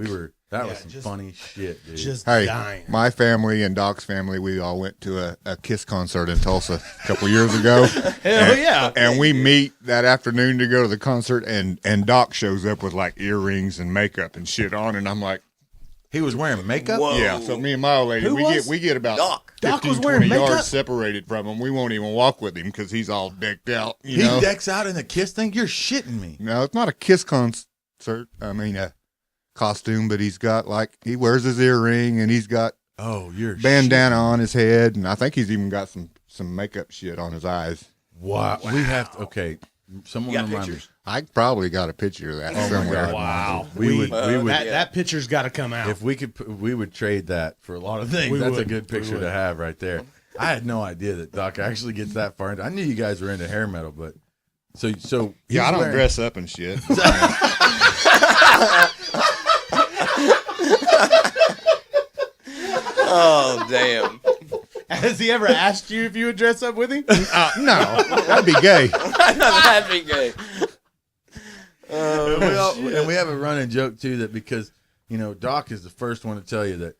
That was some just- funny shit, dude. Just Hey, dying. my family and Doc's family, we all went to a Kiss concert in Tulsa a couple years ago. Hell yeah. And we meet that afternoon to go to the concert, and Doc shows up with like earrings and makeup and shit on, and I'm like, He was wearing makeup? Whoa. yeah. So me and my old lady, Who was? we get about Doc. 15, Doc was 20 wearing makeup? yards separated from him. We won't even walk with him because he's all decked out. You He know? decks out in the Kiss thing? You're shitting me. No, it's not a Kiss concert. I mean, a costume, but he wears his earring and he's got Oh, you're bandana on his head, and I think he's even got some makeup shit on his eyes. Wow. We have to, okay. Someone You got remind pictures? I probably got a picture of that somewhere. God. Wow. We would That picture's got to come out. if we could, we would trade that for a lot of things. We That's a would. good We picture would. to have right there. I had no idea that Doc actually gets that far into. I knew you guys were into hair metal, but so Yeah, I he's don't wearing- dress up and shit. Oh, damn. Has he ever asked you if you would dress up with him? No, that'd be gay. That'd be gay. And we have a running joke too that because Doc is the first one to tell you that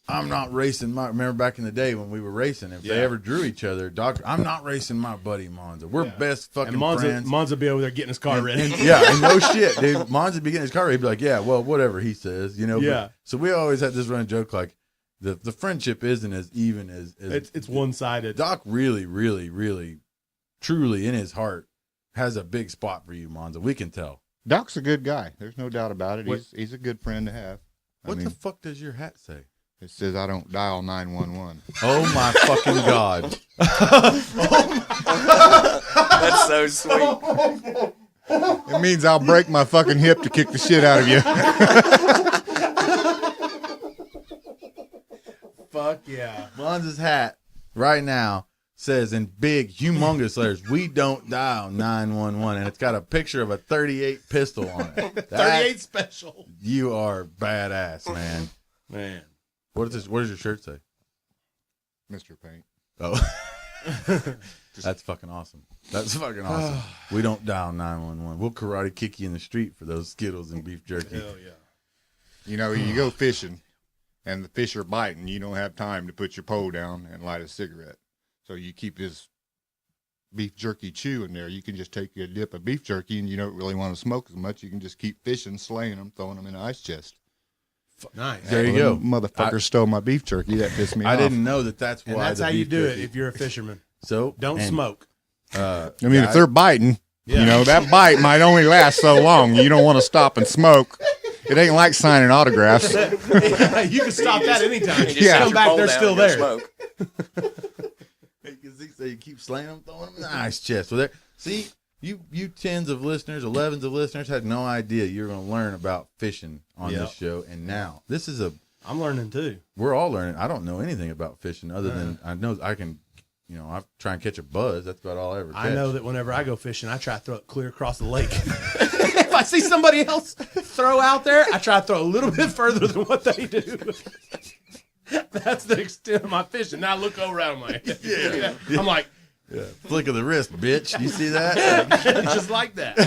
I'm not racing my. Remember back in the day when we were racing, if they ever drew each other, Doc, I'm not racing my buddy Monza. We're best fucking And friends. Monza be over there getting his car ready. And no shit, dude. Monza be getting his car ready. He'd be like, yeah, well, whatever he says, you know. Yeah. So we always had this running joke like, the friendship isn't as even as It's one sided. Doc really, really, really, truly in his heart has a big spot for you, Monza. We can tell. Doc's a good guy. There's no doubt about it. What- He's a good friend to have. What the fuck does your hat say? It says I don't dial 911. Oh my fucking god! That's so sweet. It means I'll break my fucking hip to kick the shit out of you. Fuck yeah. Monza's hat right now says in big, humongous letters, "We don't dial 911," and it's got a picture of a 38 pistol on it. 38 special. You are badass, man. Man. What does your shirt say? Mr. Paint. Oh, that's fucking awesome. That's fucking awesome. We don't dial 911. We'll karate kick you in the street for those Skittles and beef jerky. Hell yeah. You know, you go fishing, and the fish are biting. You don't have time to put your pole down and light a cigarette. So you keep this beef jerky chew in there. You can just take a dip of beef jerky, and you don't really want to smoke as much. You can just keep fishing, slaying them, throwing them in an ice chest. Nice. There you go. Motherfucker stole my beef jerky. That pissed me off. I didn't know that's why. And that's the how you beef do it jerky- if you're a fisherman. So Don't and, smoke. I mean, if they're biting, Yeah. you know, that bite might only last so long. You don't want to stop and smoke. It ain't like signing autographs. You can stop that anytime. You just Yeah. set Come your back, pole they're down still and go there. Smoke. So you keep slaying them, throwing them in the ice chest. Well, there. See, you tens of listeners, 11s of listeners had no idea you were going to learn about fishing on Yep. this show, and now this is I'm learning too. we're all learning. I don't know anything about fishing other than I know I can, I try and catch a buzz. That's about all I ever catch. I know that whenever I go fishing, I try to throw it clear across the lake. If I see somebody else throw out there, I try to throw a little bit further than what they do. That's the extent of my fishing. Now I look over at them like, I'm like, Flick of the wrist, bitch. You see that? just like that.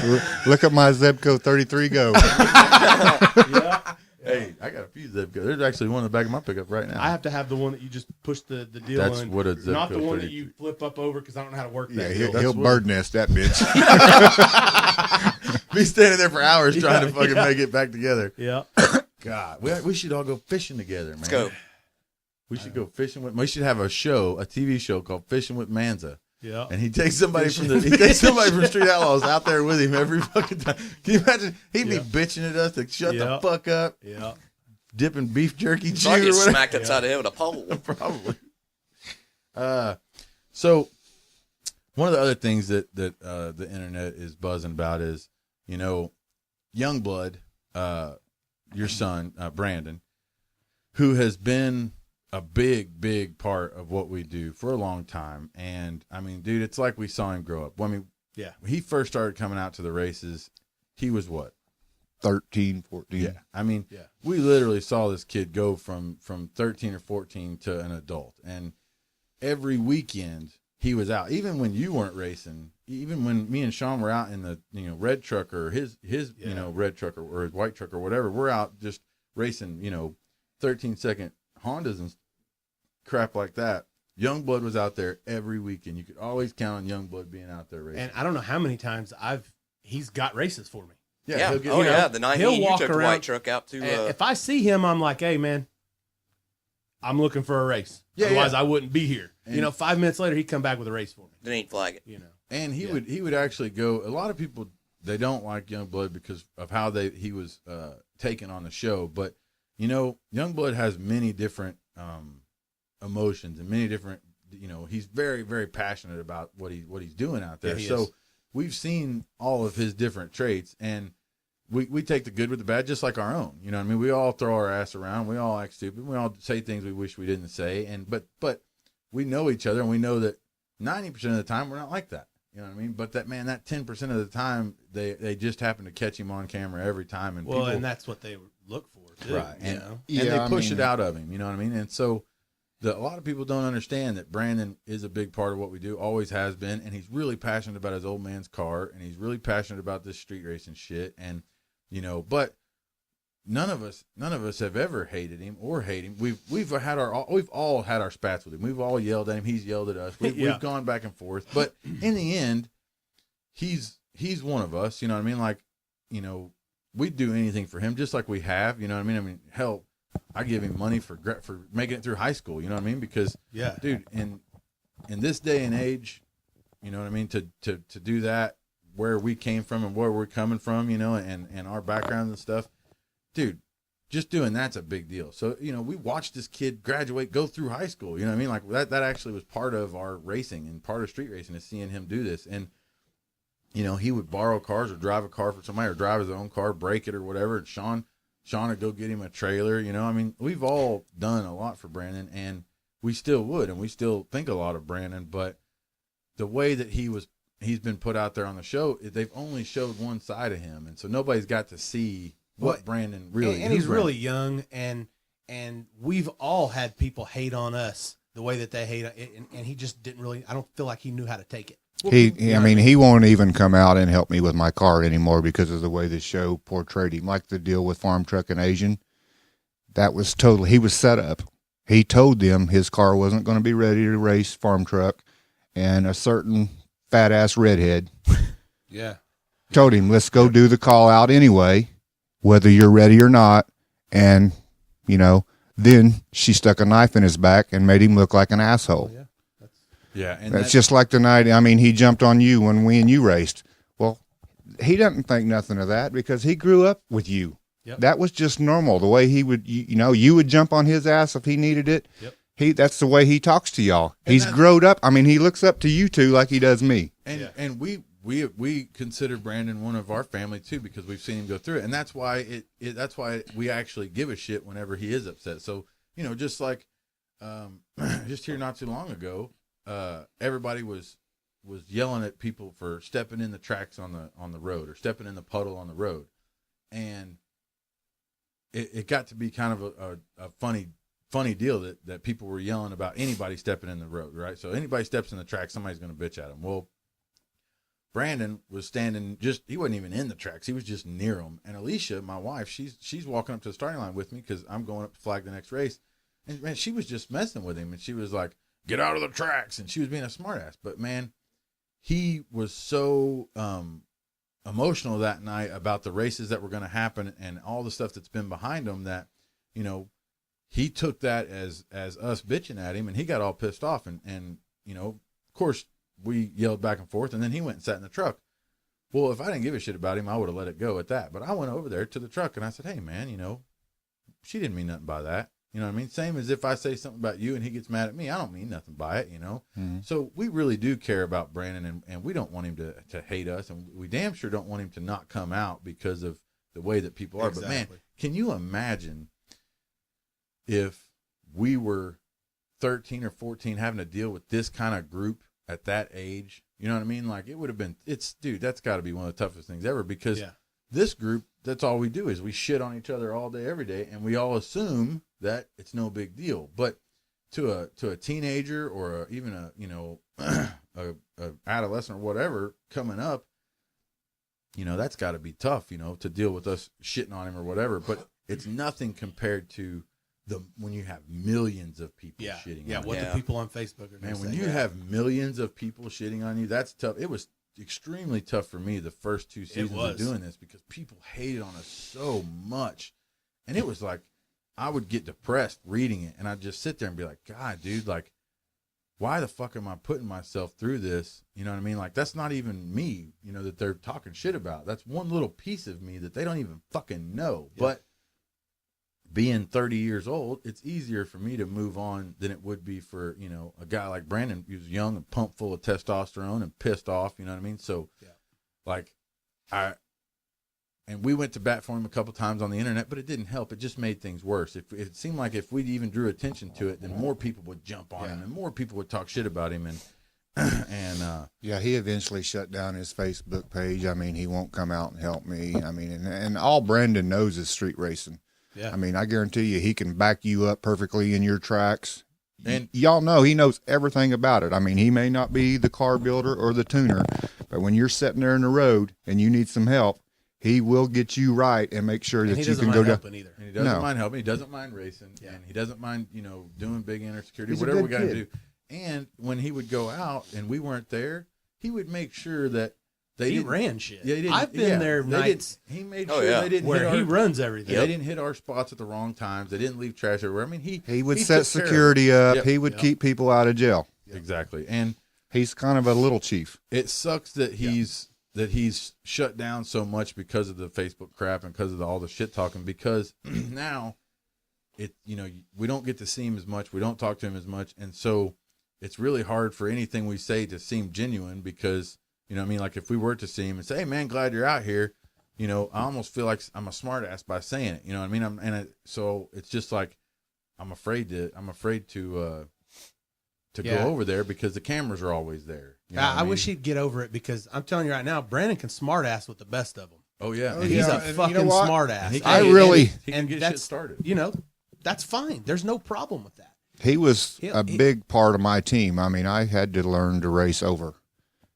Look at my Zebco 33 Go. Yeah. Hey, I got a few Zebco. There's actually one in the back of my pickup right now. I have to have the one that you just push the deal That's in. what a Not the Zebco one that 32. you flip up over because I don't know how to work Yeah, that. he'll, deal. he'll what- bird nest that bitch. Be standing there for hours trying to fucking yeah. make it back together. Yeah. God, we should all go fishing together, man. Let's go. We should go fishing with. We should have a show, a TV show called Fishing with Monza, Yeah. and he takes somebody from Street Outlaws out there with him every fucking time. Can you imagine? He'd be Yeah. bitching at us to shut the Yeah. fuck up, Yeah. dipping beef jerky chew So I or get whatever. smacked upside the head with a pole. Probably. So one of the other things that the internet is buzzing about is, Youngblood, your son, Brandon, who has been a big part of what we do for a long time. And I mean, dude, it's like we saw him grow up. Well, I mean, Yeah. when he first started coming out to the races, he was what? 13, 14. Yeah. I mean, Yeah. we literally saw this kid go from 13 or 14 to an adult. And every weekend he was out. Even when you weren't racing, even when me and Shawn were out in the, red truck or his red truck or his white truck or whatever, we're out just racing, 13-second Hondas and crap like that. Youngblood was out there every weekend. You could always count on Youngblood being out there racing. And I don't know how many times he's got races for me. Yeah. he'll get- Oh, you know, yeah. The 90 he'll you walk took the around- white truck out to. And if I see him, I'm like, hey, man, I'm looking for a race. Yeah, Otherwise, yeah. I wouldn't be here. And- 5 minutes later, he'd come back with a race for me. Then he'd flag it. And he Yeah. would actually go. A lot of people, they don't like Youngblood because of how he was taken on the show. But Youngblood has many different emotions and many different. He's very, very passionate about what he's doing out there. Yeah, he so is. we've seen all of his different traits, and we take the good with the bad, just like our own. You know what I mean? We all throw our ass around. We all act stupid. We all say things we wish we didn't say. But we know each other, and we know that 90% of the time we're not like that. You know what I mean? But that 10% of the time, they just happen to catch him on camera every time, and Well, people, and that's what they look for, too. right, and, know? and Yeah, they I push mean- it out of him. You know what I mean? And so a lot of people don't understand that Brandon is a big part of what we do, always has been, and he's really passionate about his old man's car, and he's really passionate about this street racing shit. And but none of us have ever hated him or hate him. We've all had our spats with him. We've all yelled at him. He's yelled at us. We've gone back and forth. But in the end, he's one of us. You know what I mean? Like, you know, we'd do anything for him, just like we have. You know what I mean? I mean, hell, I give him money for making it through high school. You know what I mean? Because dude, in this day and age, you know what I mean? To do that, where we came from and where we're coming from, you know, and our background and stuff, dude, just doing that's a big deal. So, you know, we watched this kid graduate, go through high school, you know what I mean? Like that actually was part of our racing and part of street racing is seeing him do this. And, you know, he would borrow cars or drive a car for somebody or drive his own car, break it or whatever. And Shawn would go get him a trailer, you know, I mean, we've all done a lot for Brandon and we still would, and we still think a lot of Brandon, but the way that he's been put out there on the show, they've only showed one side of him, and so nobody's got to see what Brandon really. And he's really young, and we've all had people hate on us the way that they hate, and he just didn't really. I don't feel like he knew how to take it. He won't even come out and help me with my car anymore because of the way the show portrayed him. Like the deal with Farm Truck and Asian, that was totally. He was set up. He told them his car wasn't going to be ready to race Farm Truck, and a certain fat ass redhead told him, let's go do the call out anyway, whether you're ready or not. And, you know, then she stuck a knife in his back and made him look like an asshole. And that's just like the night, I mean, he jumped on you when we and you raced. Well, he doesn't think nothing of that because he grew up with you. Yep. That was just normal. The way he would, you would jump on his ass if he needed it. Yep. That's the way he talks to y'all. He's growed up. I mean, he looks up to you two like he does me. And we consider Brandon one of our family too because we've seen him go through it, and that's why that's why we actually give a shit whenever he is upset. So you know, just like just here not too long ago, everybody was yelling at people for stepping in the tracks on the road or stepping in the puddle on the road, and it got to be kind of a funny deal that people were yelling about anybody stepping in the road, right? So anybody steps in the track, somebody's going to bitch at him. Well, Brandon was standing he wasn't even in the tracks. He was just near them. And Alicia, my wife, she's walking up to the starting line with me because I'm going up to flag the next race. And man, she was just messing with him. And she was like, get out of the tracks. And she was being a smartass. But man, he was so emotional that night about the races that were going to happen and all the stuff that's been behind him that, you know, he took that as us bitching at him, and he got all pissed off. And you know, of course, we yelled back and forth, and then he went and sat in the truck. Well, if I didn't give a shit about him, I would have let it go at that. But I went over there to the truck, and I said, hey, man, you know, she didn't mean nothing by that. You know what I mean? Same as if I say something about you and he gets mad at me. I don't mean nothing by it, you know? Mm-hmm. So we really do care about Brandon, and we don't want him to hate us, and we damn sure don't want him to not come out because of the way that people are. Exactly. But, man, can you imagine if we were 13 or 14 having to deal with this kind of group at that age? You know what I mean? Like, it would have been, dude, that's got to be one of the toughest things ever because this group, that's all we do is we shit on each other all day, every day, and we all assume that it's no big deal. But to a teenager or even a, you know, a adolescent or whatever coming up, you know, that's got to be tough, you know, to deal with us shitting on him or whatever. But it's nothing compared to when you have millions of people shitting on you. What the people on Facebook are going to say. Man, when you have millions of people shitting on you, that's tough. It was extremely tough for me the first 2 seasons of doing this because people hated on us so much. And it was like, I would get depressed reading it, and I'd just sit there and be like, God, dude, like, why the fuck am I putting myself through this? You know what I mean? Like, that's not even me, you know, that they're talking shit about. That's one little piece of me that they don't even fucking know. Yeah. But being 30 years old, it's easier for me to move on than it would be for, you know, a guy like Brandon who's young and pumped full of testosterone and pissed off, you know what I mean? So, like, and we went to bat for him a couple times on the internet, but it didn't help. It just made things worse. It seemed like if we even drew attention to it, then more people would jump on him and more people would talk shit about him. And he eventually shut down his Facebook page. I mean, he won't come out and help me. I mean, and all Brandon knows is street racing. Yeah. I mean, I guarantee you he can back you up perfectly in your tracks. And y'all know he knows everything about it. I mean, he may not be the car builder or the tuner, but when you're sitting there in the road and you need some help, he will get you right and make sure And that he you doesn't can mind go down. helping either. And he doesn't No. mind helping. He doesn't mind racing. Yeah. And he doesn't mind, doing big intersecurity, He's a whatever we good got to kid. do. And when he would go out and we weren't there, he would make sure that they He didn't ran shit. Yeah, he didn't, I've been there they nights didn't- He made Oh, sure yeah. they didn't where hit he our, runs everything. They didn't hit our spots at the wrong times. They didn't leave trash everywhere. I mean, He would he set took care of security up. Yep. He would keep people out of jail. it. Exactly. And He's kind of a little chief. it sucks that he's shut down so much because of the Facebook crap and because of all the shit talking, because now we don't get to see him as much. We don't talk to him as much. And so it's really hard for anything we say to seem genuine because, like if we were to see him and say, hey man, glad you're out here, I almost feel like I'm a smart ass by saying it, you know what I mean? So it's just like, I'm afraid to go over there because the cameras are always there. You know what I mean? wish he'd get over it because I'm telling you right now, Brandon can smart ass with the best of them. Oh yeah. Oh, And He's yeah, a and you fucking know what? smart and ass. he I can- really- he can get shit started. That's fine. There's no problem with that. He was He- a big part of my team. I mean, I had to learn to race over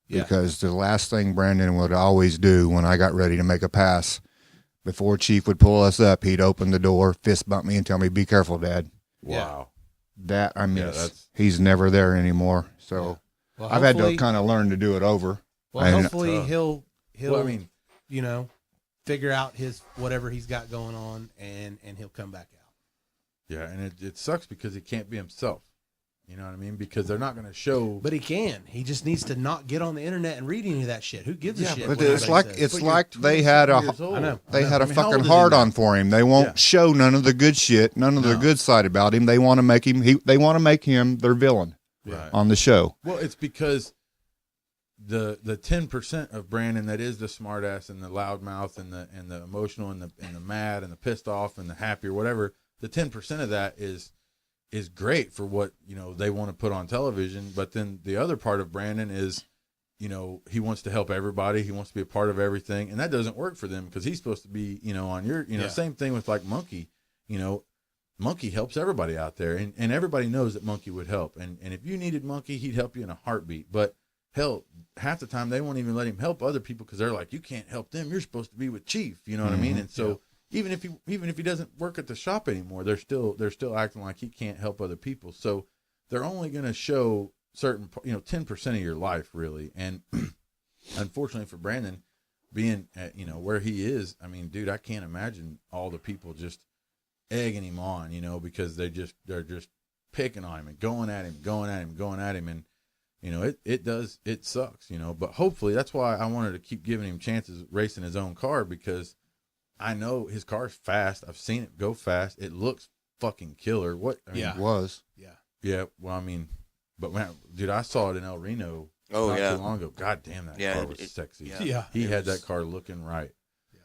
Yeah. because the last thing Brandon would always do when I got ready to make a pass, before Chief would pull us up, he'd open the door, fist bump me, and tell me, "Be careful, Dad." Wow. That I miss. that's- He's never there anymore. So Well, I've had to hopefully- kind of learn to do it over. Well, And- hopefully Tough. he'll Well, I mean, figure out his whatever he's got going on and he'll come back out. yeah, and it sucks because he can't be himself. You know what I mean? Because they're not going to show. But he can. He just needs to not get on the internet and read any of that shit. Who gives a shit? But what it's anybody like says? it's But like you're they had 27 a years old. I know. they had I a mean, how fucking old is he hard now? on for him. They won't Yeah. show none of the good shit, none of the No. good side about him. They want to make him. They want to make him their villain Right. on the show. Well, it's because the 10% of Brandon that is the smartass and the loudmouth and the emotional and the mad and the pissed off and the happy or whatever, the 10% of that is great for what they want to put on television. But then the other part of Brandon is, he wants to help everybody. He wants to be a part of everything, and that doesn't work for them because he's supposed to be on your same thing with like Monkey. Monkey helps everybody out there, and everybody knows that Monkey would help. And if you needed Monkey, he'd help you in a heartbeat. But hell, half the time they won't even let him help other people because they're like, you can't help them. You're supposed to be with Chief. You know what I mean? And so even if he doesn't work at the shop anymore, they're still acting like he can't help other people. So they're only going to show certain 10% of your life really. And unfortunately for Brandon, being at where he is, I mean, dude, I can't imagine all the people just egging him on, because they're just picking on him and going at him, and it sucks, but hopefully that's why I wanted to keep giving him chances racing his own car, because I know his car's fast. I've seen it go fast. It looks fucking killer. Yeah. It was. Yeah. Well, I mean, but man, dude, I saw it in El Reno not too long ago. God damn, that car was sexy. Yeah. He had that car looking right. Yeah.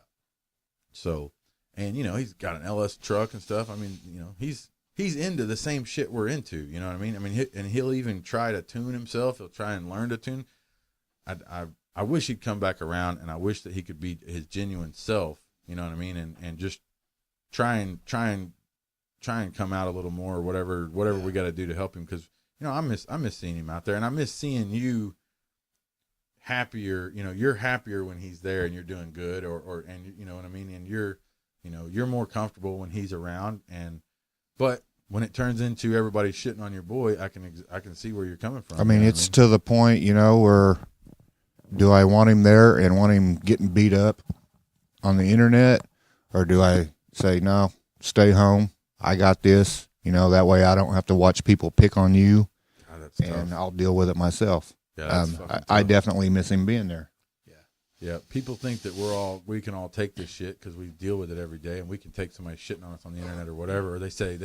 So, and he's got an LS truck and stuff. I mean, he's into the same shit we're into. You know what I mean? I mean, and he'll even try to tune himself. He'll try and learn to tune. I wish he'd come back around, and I wish that he could be his genuine self. You know what I mean? And just try and come out a little more, or whatever we got to do to help him, because I miss seeing him out there, and I miss seeing you happier. You're happier when he's there and you're doing good, and you know what I mean, and you're more comfortable when he's around. But when it turns into everybody shitting on your boy, I can see where you're coming from. I mean, it's to the point, where do I want him there and want him getting beat up on the internet, or do I say, no, stay home, I got this, that way I don't have to watch people pick on you, God, that's and tough. I'll deal with it myself. Yeah, that's fucking I tough. definitely miss him being there. Yeah, people think that we can all take this shit because we deal with it every day, and we can take somebody shitting on us on the internet or whatever. Or they say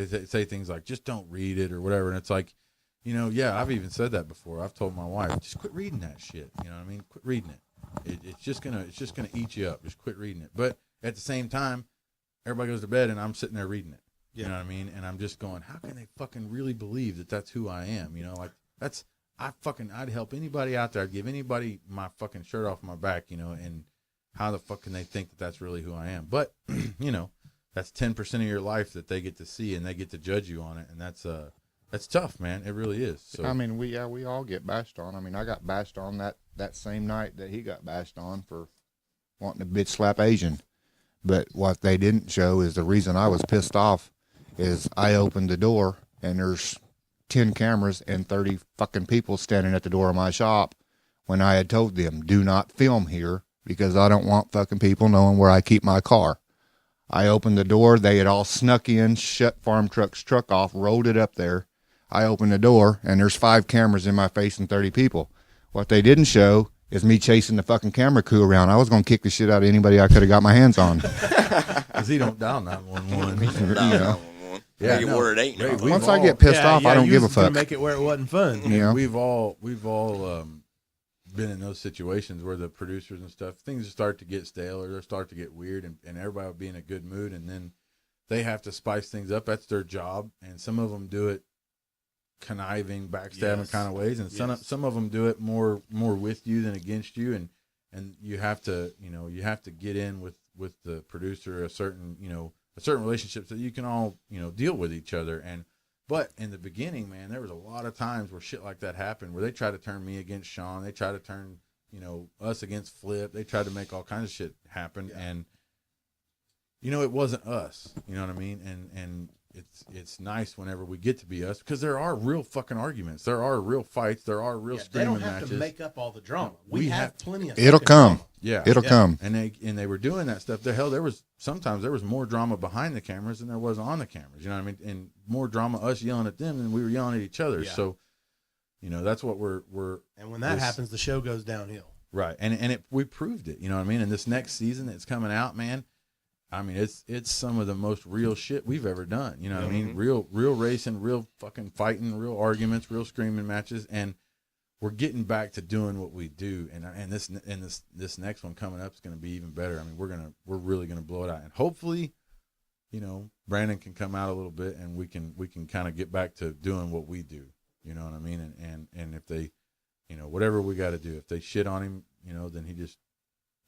things like, just don't read it or whatever. And it's like, yeah, I've even said that before. I've told my wife, just quit reading that shit. You know what I mean? Quit reading it. It's just gonna eat you up. Just quit reading it. But at the same time, everybody goes to bed and I'm sitting there reading it. You know what I mean? And I'm just going, how can they fucking really believe that that's who I am? Like I'd help anybody out there. I'd give anybody my fucking shirt off my back, and how the fuck can they think that that's really who I am? But, that's 10% of your life that they get to see, and they get to judge you on it. And that's tough, man. It really is. So, I mean, we all get bashed on. I mean, I got bashed on that same night that he got bashed on for wanting to bitch slap Asian. But what they didn't show is the reason I was pissed off is I opened the door and there's 10 cameras and 30 fucking people standing at the door of my shop when I had told them, do not film here because I don't want fucking people knowing where I keep my car. I opened the door. They had all snuck in, shut Farm Truck's truck off, rolled it up there. I opened the door and there's 5 cameras in my face and 30 people. What they didn't show is me chasing the fucking camera crew around. I was going to kick the shit out of anybody I could have got my hands on. Because he don't dial 911. You know. Yeah, you word it ain't. Ray, no. Once I get pissed off, I don't give a was gonna fuck. Make it where it wasn't fun. You know? We've all been in those situations where the producers and stuff, things start to get stale or they start to get weird, and everybody will be in a good mood, and then they have to spice things up. That's their job, and some of them do it conniving, backstabbing kind of ways, and some of them do it more with you than against you, and you have to get in with the producer a certain relationship so you can all deal with each other. But in the beginning, man, there was a lot of times where shit like that happened, where they tried to turn me against Shawn, they tried to turn us against Flip, they tried to make all kinds of shit happen, and it wasn't us, you know what I mean, and it's nice whenever we get to be us, because there are real fucking arguments, there are real fights, there are real screaming matches. They don't have to make up all the drama. We have plenty of. It'll come. Drama. Yeah, it'll come. And they were doing that stuff. There was sometimes there was more drama behind the cameras than there was on the cameras. You know what I mean? And more drama us yelling at them than we were yelling at each other. Yeah. So, that's what we're. And when that happens, the show goes downhill. Right, and we proved it. You know what I mean? And this next season that's coming out, man. I mean, it's some of the most real shit we've ever done. You know what I mean? Real racing, real fucking fighting, real arguments, real screaming matches, and we're getting back to doing what we do. And this next one coming up is going to be even better. I mean, we're really gonna blow it out, and hopefully, Brandon can come out a little bit, and we can kind of get back to doing what we do. You know what I mean? And if they, whatever we got to do, if they shit on him, then he just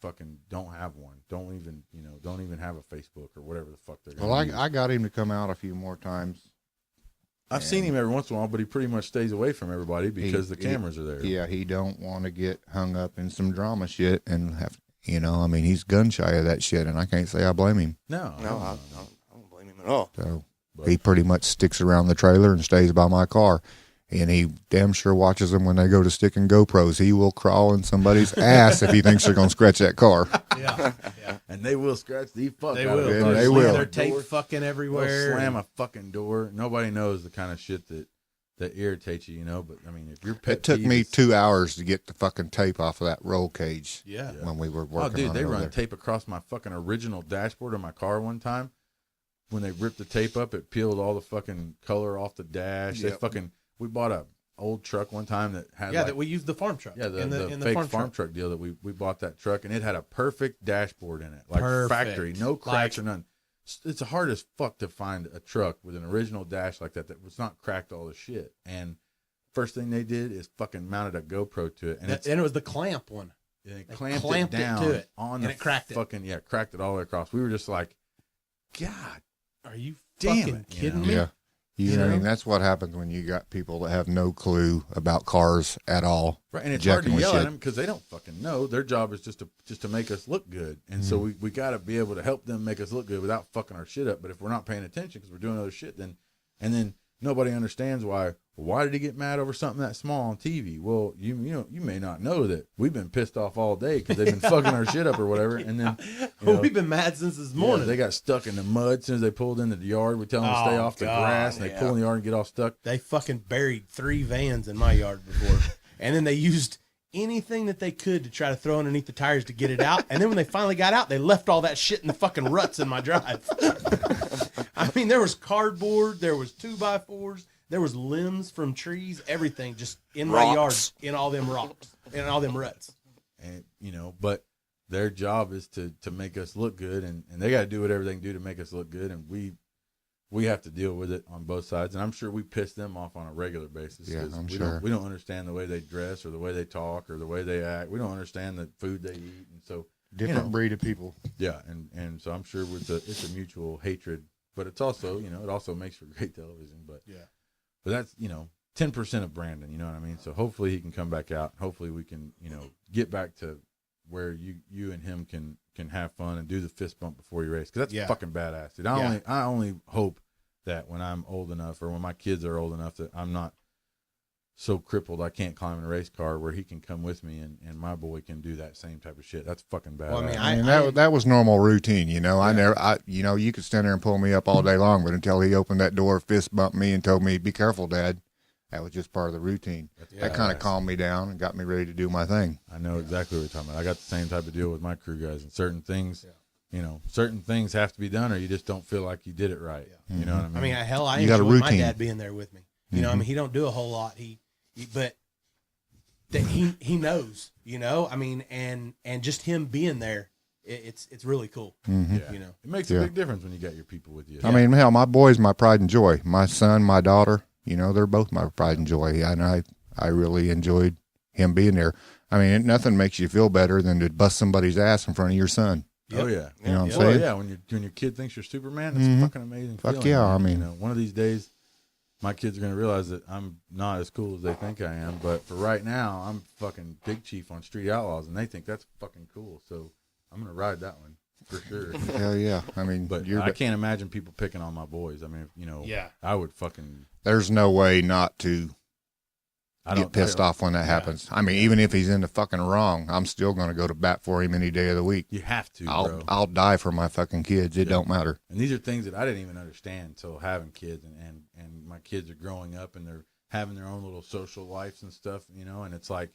fucking don't have one. Don't even have a Facebook or whatever the fuck they're going to I got him to come out a few more times. I've seen him every once in a while, but he pretty much stays away from everybody because the cameras are there. Yeah, he don't want to get hung up in some drama shit and have, he's gun shy of that shit, and I can't say I blame him. No, I don't blame him at all. So he pretty much sticks around the trailer and stays by my car. And he damn sure watches them when they go to sticking GoPros. He will crawl in somebody's ass if he thinks they're going to scratch that car. Yeah. And they will scratch the fuck they out will. of it. They will. Their tape fucking everywhere. They'll slam a fucking door. Nobody knows the kind of shit that irritates you, But, I mean, if your pet It took peeve me is- 2 hours to get the fucking tape off of that roll cage. Yeah. When we were Oh, working dude, on they it over run there. tape across my fucking original dashboard of my car one time. When they ripped the tape up, it peeled all the fucking color off the dash. Yep. We bought a old truck one time that had that we used the farm truck. the in the fake farm truck deal that we bought that truck, and it had a perfect dashboard in it, like Perfect. factory, no cracks or none. It's hard as fuck to find a truck with an original dash like that was not cracked all the shit. And first thing they did is fucking mounted a GoPro to it, and And it was the clamp one. they They clamped it down to it, on and the it cracked it. fucking cracked it all the way across. We were just like, God Are you damn fucking it, kidding me? Yeah. That's what happens when you got people that have no clue about cars at all. Right, and it's hard to Jacking with yell at shit. them because they don't fucking know. Their job is just to make us look good, and so we got to be able to help them make us look good without fucking our shit up. But if we're not paying attention because we're doing other shit, then nobody understands why. Why did he get mad over something that small on TV? Well, you may not know that we've been pissed off all day because they've been fucking our shit up or whatever, and then We've been mad since this morning. they got stuck in the mud as soon as they pulled into the yard. We tell them to stay off the grass, and they pull in the yard and get all stuck. They fucking buried 3 vans in my yard before. And then they used anything that they could to try to throw underneath the tires to get it out. And then when they finally got out, they left all that shit in the fucking ruts in my drive. I mean, there was cardboard, there was 2x4s, there was limbs from trees, everything just in my yard, in all them rocks, in all them ruts. And but their job is to make us look good, and they got to do whatever they can do to make us look good, and we have to deal with it on both sides. And I'm sure we piss them off on a regular basis. Yeah, 'cause I'm we sure. we don't understand the way they dress or the way they talk or the way they act. We don't understand the food they eat, and so Different breed of people. yeah, and so I'm sure it's a mutual hatred, but it's also it also makes for great television. But that's 10% of Brandon. You know what I mean? So hopefully he can come back out. Hopefully we can get back to where you and him can have fun and do the fist bump before you race, because that's Yeah. fucking badass, dude. I only hope that when I'm old enough, or when my kids are old enough, that I'm not so crippled I can't climb in a race car, where he can come with me and my boy can do that same type of shit. That's fucking badass. Well, I mean, I mean, that was normal routine, you know. You could stand there and pull me up all day long, but until he opened that door, fist bumped me, and told me, "Be careful, Dad," that was just part of the routine. That kind of calmed me down and got me ready to do my thing. I know exactly what you're talking about. I got the same type of deal with my crew guys, and certain things, certain things have to be done, or you just don't feel like you did it right. Yeah. You know what I mean? I mean, hell, I You got a enjoy my routine. dad being there with me. You know, I mean, he don't do a whole lot. But that he knows, you know, I mean, and just him being there, it's really cool. Yeah. You know, It makes a big difference when you got your people with you. I mean, hell, my boy's my pride and joy. My son, my daughter, you know, they're both my pride and joy. And I really enjoyed him being there. I mean, nothing makes you feel better than to bust somebody's ass in front of your son. Oh yeah, You know what I'm Well, saying? yeah. When your kid thinks you're Superman, it's a fucking amazing. Fuck feeling, yeah, man. I mean- you know, one of these days, my kids are gonna realize that I'm not as cool as they think I am. But for right now, I'm fucking Big Chief on Street Outlaws, and they think that's fucking cool. So I'm gonna ride that one for sure. Hell yeah. I mean, But I can't imagine people picking on my boys. I mean, I would fucking. there's no way not to get pissed off when that happens. I mean, even if he's in the fucking wrong, I'm still going to go to bat for him any day of the week. You have to, bro. I'll die for my fucking kids. It don't matter. And these are things that I didn't even understand until having kids, and my kids are growing up and they're having their own little social lives and stuff, you know. And it's like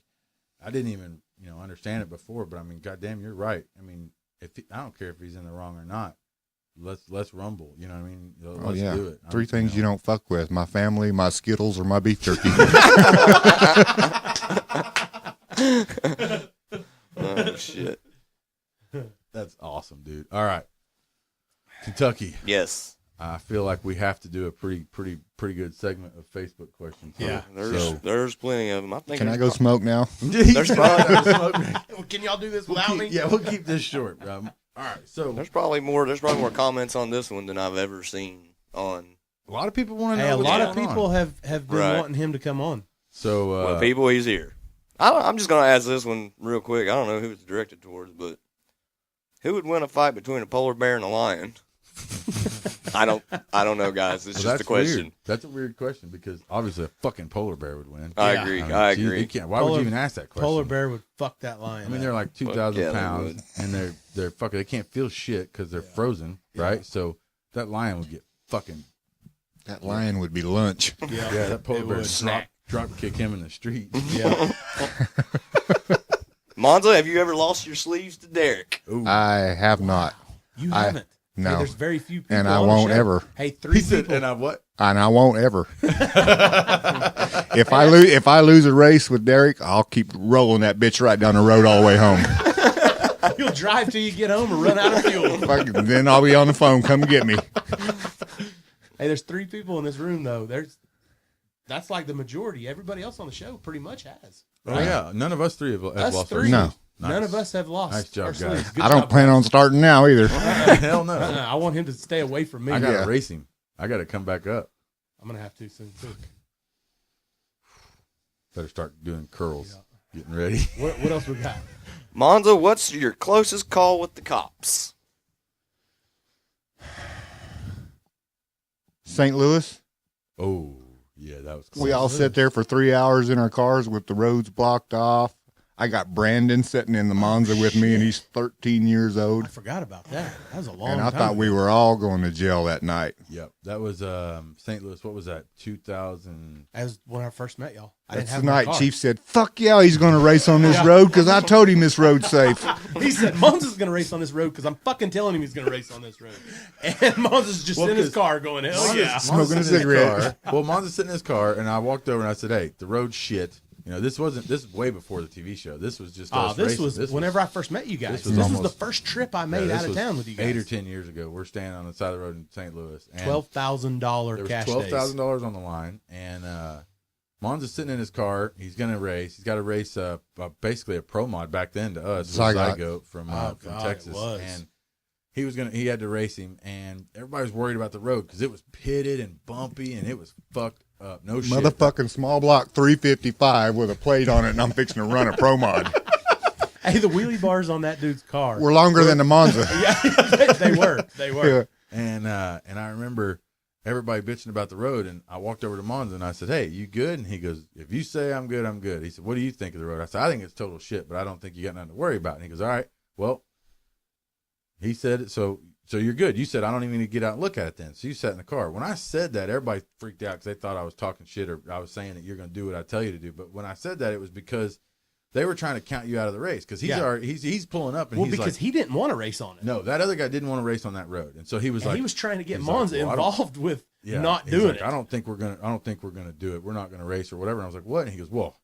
I didn't even understand it before, but I mean, goddamn, you're right. I mean, I don't care if he's in the wrong or not. Let's rumble. You know what I mean? Let's do it. Three things you don't fuck with: my family, my Skittles, or my beef jerky. Oh shit. That's awesome, dude. All right, Kentucky. Yes. I feel like we have to do a pretty good segment of Facebook questions. Yeah. There's plenty of them. I think. Can I go smoke now? There's probably can y'all do this without me? Yeah, we'll keep this short. All right, so there's probably more comments on this one than I've ever seen on. a lot of people want to Hey, know. a what's lot of going on. people have been Right. wanting him to come on. So Well, people, he's here. I'm just gonna ask this one real quick. I don't know who it's directed towards, but who would win a fight between a polar bear and a lion? I don't know, guys. It's just a question. Weird. That's a weird question, because obviously a fucking polar bear would win. I Yeah. agree. mean, I geez, agree. you can't. Why would you even ask that question? Polar bear would fuck that lion. I mean, up. they're like 2,000 yeah, they pounds, and they're fucking. They can't feel shit because they're frozen, right? So that lion would get fucking. That lion would be lunch. Yeah, that polar It bear would. drop kick him in the street. yeah. Monza, have you ever lost your sleeves to Derek? Ooh. I have not, You I- haven't. no. Hey, there's very few people. and I on the won't show. ever. Hey, He three said, people. and I what? And I won't ever. If I lose a race with Derek, I'll keep rolling that bitch right down the road all the way home. You'll drive till you get home or run out of fuel. Fucking- then I'll be on the phone. Come get me. Hey, there's three people in this room though. That's like the majority. Everybody else on the show pretty much has. Oh yeah, none of us three have Us lost three. our No. sleeves. None of us have lost. Nice job, our guys. sleeves. Good I don't job, plan on starting now either. Hell no. I want him to stay away from me. I gotta Yeah. race him. I gotta come back up. I'm gonna have to soon too. Better start doing curls. Getting ready. What else we got? Monza, what's your closest call with the cops? St. Louis. Oh yeah, that was. Close. We all sit there for 3 hours in our cars with the roads blocked off. I got Brandon sitting in the Monza with me, and he's 13 years I old. forgot about that. That was a long And I time thought we ago. were all going to jail that night. Yep, that was St. Louis. What was that? 2000. That was when I first met y'all. I That's didn't the have my night car. Chief said, "Fuck yeah, he's going to race on this road because I told him this road's safe." He said, Monza's going to race on this road because I'm fucking telling him he's going to race on this road. And Monza's just Well, in his 'cause car going, hell yeah. Smoking a sitting in his cigarette. car. Well, Monza's sitting in his car, and I walked over and I said, "Hey, the road's shit. You know, this is way before the TV show. This was just us This racing. was whenever I first met you guys. this This was was, the almost- first trip I Yeah, made this out of was town with you guys. 8 or 10 years ago. We're standing on the side of the road in St. Louis. And $12,000 there was cash $12,000 on the line, and Monza's sitting in his car. He's going to race. He's got to race basically a pro mod back then to us. It was Zygote. Zygote from God, Texas, it was. and he had to race him, and everybody was worried about the road because it was pitted and bumpy, and it was fucked up. No shit. Motherfucking small block 355 with a plate on it, and I'm fixing to run a pro mod. Hey, the wheelie bars on that dude's car We're longer than the Monza. Yeah, they were. Yeah. And I remember everybody bitching about the road, and I walked over to Monza and I said, "Hey, you good?" And he goes, "If you say I'm good, I'm good." He said, "What do you think of the road?" I said, "I think it's total shit, but I don't think you got nothing to worry about." And he goes, "All right, well," he said, so you're good. You said I don't even need to get out and look at it then. So you sat in the car. When I said that, everybody freaked out because they thought I was talking shit or I was saying that you're going to do what I tell you to do. But when I said that, it was because they were trying to count you out of the race because he's pulling up and because he didn't want to race on it. No, that other guy didn't want to race on that road, and so he was And like, he was trying to get he's Monza like, well, involved with not he's doing like, it. I don't think we're gonna do it. We're not gonna race or whatever. And I was like, what? And he goes, well,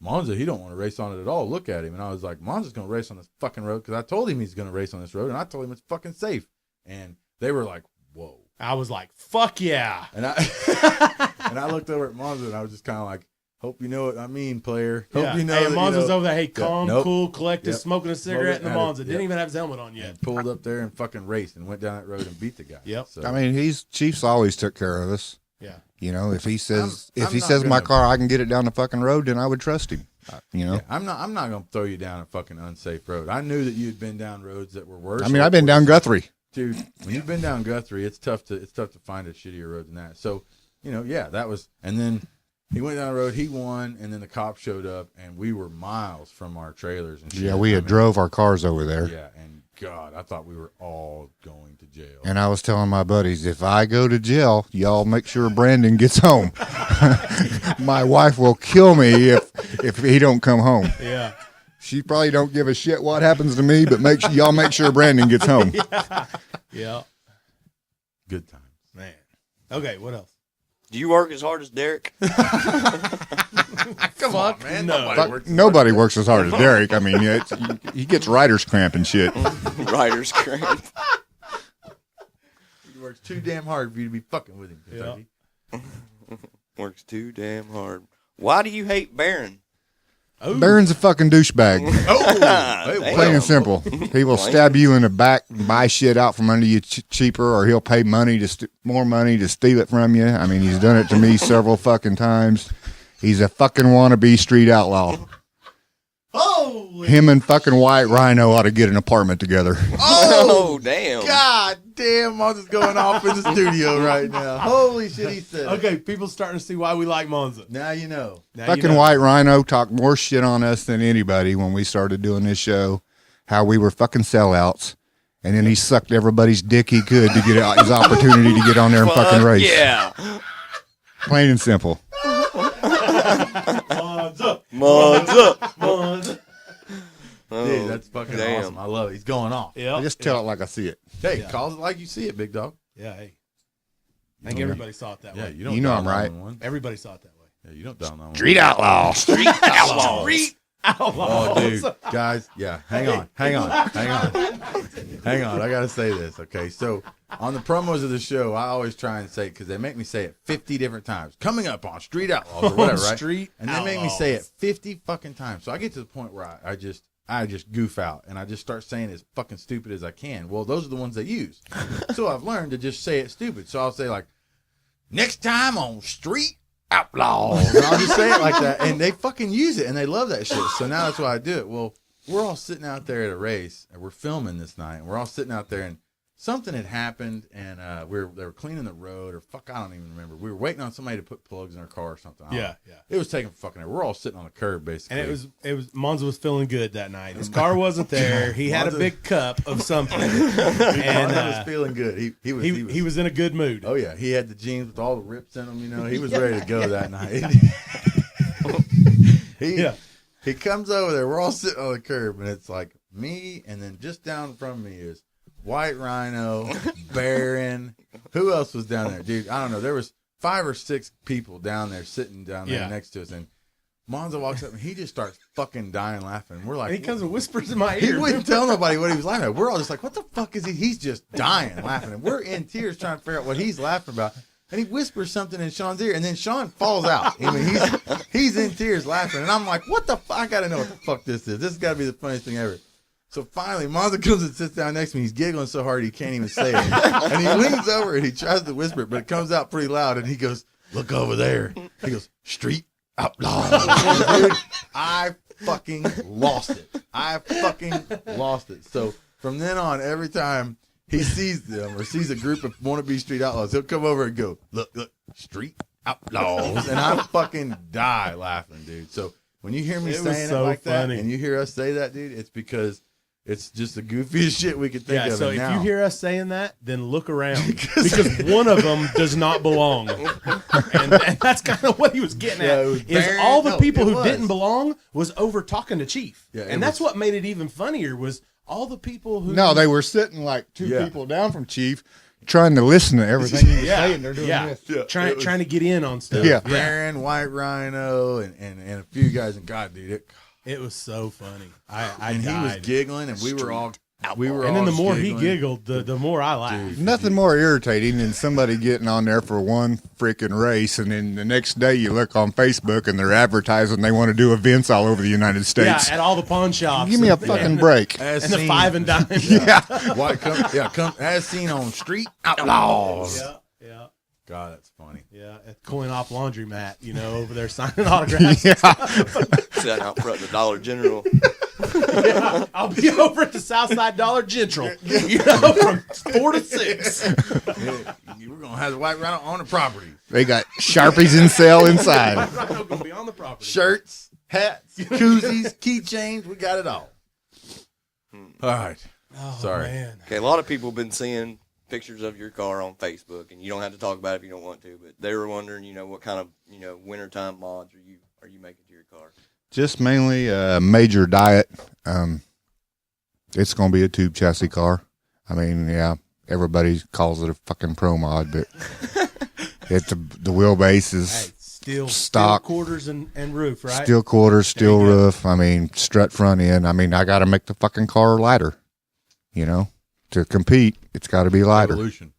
Monza, he don't want to race on it at all. Look at him. And I was like, Monza's gonna race on this fucking road because I told him he's gonna race on this road, and I told him it's fucking safe. And they were like, whoa. I was like, fuck yeah. And I looked over at Monza and I was just kind of like, hope you know what I mean, player. Hope you know. Hey, that, Monza's over there. Hey, calm, nope. cool, collected, Yep. smoking a cigarette in the Smoking, Monza. Didn't even have his helmet on yet. And pulled up there and fucking raced and went down that road and beat the guy. Yep. So, I mean, Chief's always took care of us. Yeah. You know, if he says I'm not my gonna- car, I can get it down the fucking road, then I would trust him. You know. yeah, I'm not gonna throw you down a fucking unsafe road. I knew that you'd been down roads that were worse. I mean, I've been down Guthrie. Dude, when you've been down Guthrie, it's tough to find a shittier road than that. So, that was, and then he went down the road, he won, and then the cops showed up, and we were miles from our trailers and shit. Yeah, we had drove our cars over there. Yeah, and God, I thought we were all going to jail. And I was telling my buddies, if I go to jail, y'all make sure Brandon gets home. My wife will kill me if he don't come home. Yeah. She probably don't give a shit what happens to me, but y'all make sure Brandon gets home. Yeah. Good times. Man. Okay, what else? Do you work as hard as Derek? Come on, man. no. Nobody works as hard as Derek. I mean, he gets writer's cramp and shit. Writer's cramp. He works too damn hard for you to be fucking with him, Kentucky. Works too damn hard. Why do you hate Barron? Oh. Barron's a fucking douchebag. Hey, Plain and simple. He will stab you in the back and buy shit out from under you cheaper, or he'll pay more money to steal it from you. I mean, he's done it to me several fucking times. He's a fucking wannabe street outlaw. Holy Him and fucking White Rhino ought to get an apartment together. Oh, damn. God damn, Monza's going off in the studio right now. Holy shit, he said it. Okay, people starting to see why we like Monza. Now you know. Now Fucking you know. White Rhino talked more shit on us than anybody when we started doing this show. How we were fucking sellouts. And then he sucked everybody's dick he could to get his opportunity to get on there and fucking race. Yeah. Plain and simple. Monza. Monza. Monza. Dude, that's fucking damn. awesome. I love it. He's going off. Yeah. I just tell it like I see it. Hey, call it like you see it, big dog. Yeah, hey. I think everybody saw it that Yeah, way. you don't. You know I'm down right. on one. Everybody saw it that way. Yeah, you don't down on one. Street outlaw. Street outlaws. Street Oh, outlaws. dude, guys, yeah. Hang on. I gotta say this, okay? So on the promos of the show, I always try and say, because they make me say it 50 different times. Coming up on Street Outlaws or whatever, right? Street and they make me say it Outlaws. 50 fucking times. So I get to the point where I just goof out and I just start saying as fucking stupid as I can. Well, those are the ones they use. So I've learned to just say it stupid. So I'll say like, next time on Street Outlaws. And I'll just say it like that. And they fucking use it and they love that shit. So now that's why I do it. Well, we're all sitting out there at a race and we're filming this night. And we're all sitting out there and something had happened and they were cleaning the road or I don't even remember. We were waiting on somebody to put plugs in our car or something. I don't know. Yeah. It was taking fucking. We're all sitting on the curb basically. And it was Monza was feeling good that night. His car wasn't there. He had a big cup of something. And Monza was feeling good. he was in a good mood. Oh yeah, he had the jeans with all the rips in them. You know, he was ready to go that night. He comes over there. We're all sitting on the curb, and it's like me, and then just down from me is White Rhino, Baron. Who else was down there, dude? I don't know. There was 5 or 6 people down there sitting down there next to us, and Monza walks up and he just starts fucking dying laughing. We're like, And he comes and whispers in my he ear. wouldn't tell nobody what he was laughing at. We're all just like, what the fuck is he? He's just dying laughing. And we're in tears trying to figure out what he's laughing about. And he whispers something in Sean's ear, and then Sean falls out. I mean, he's in tears laughing. And I'm like, what the fuck? I got to know what the fuck this is. This has got to be the funniest thing ever. So finally, Monza comes and sits down next to me. He's giggling so hard he can't even say it. And he leans over and he tries to whisper it, but it comes out pretty loud. And he goes, look over there. He goes, Street Outlaws. Dude, I fucking lost it. I fucking lost it. So from then on, every time he sees them or sees a group of wannabe street outlaws, he'll come over and go, look, street outlaws. And I fucking die laughing, dude. So when you hear me saying it like that and you hear us say that, dude, it's because it's just the goofiest shit we could think of. So if now, you hear us saying that, then look around because one of them does not belong, and that's kind of what he was getting at. Is all the people who didn't belong was over talking to Chief, and that's what made it even funnier. Was all the people who No, they were sitting like two people down from Chief, trying to listen to everything he was saying. They're doing this. Trying to get in on stuff. Yeah. Baron, White Rhino, and a few guys, and God, dude, It was so funny. I and died. he was giggling, and we were all. And then the more he giggled, the more I laughed. Nothing more irritating than somebody getting on there for one freaking race, and then the next day you look on Facebook and they're advertising they want to do events all over the United States. Yeah, at all the pawn shops. Give me a fucking break. As And the seen- 5 and dime. come as seen on Street Outlaws. Yeah. God, that's funny. Yeah, at Coin Op Laundromat, over there signing autographs. Sitting out front of the Dollar General. I'll be over at the Southside Dollar General, from 4 to 6. We're gonna have the White Rhino on the property. They got Sharpies in sale inside. Rhino gonna be on the property. Shirts, hats, koozies, keychains. We got it all. All right. Oh, Sorry. man. Okay, a lot of people have been seeing pictures of your car on Facebook, and you don't have to talk about it if you don't want to, but they were wondering, what kind of, wintertime mods are you making to your car? Just mainly a major diet. It's going to be a tube chassis car. I mean, yeah, everybody calls it a fucking pro mod, but the wheelbase is Steel stock, quarters and roof, right? steel quarters, steel There you go. roof. I mean, strut front end. I mean, I got to make the fucking car lighter, to compete. It's got to be lighter. Evolution.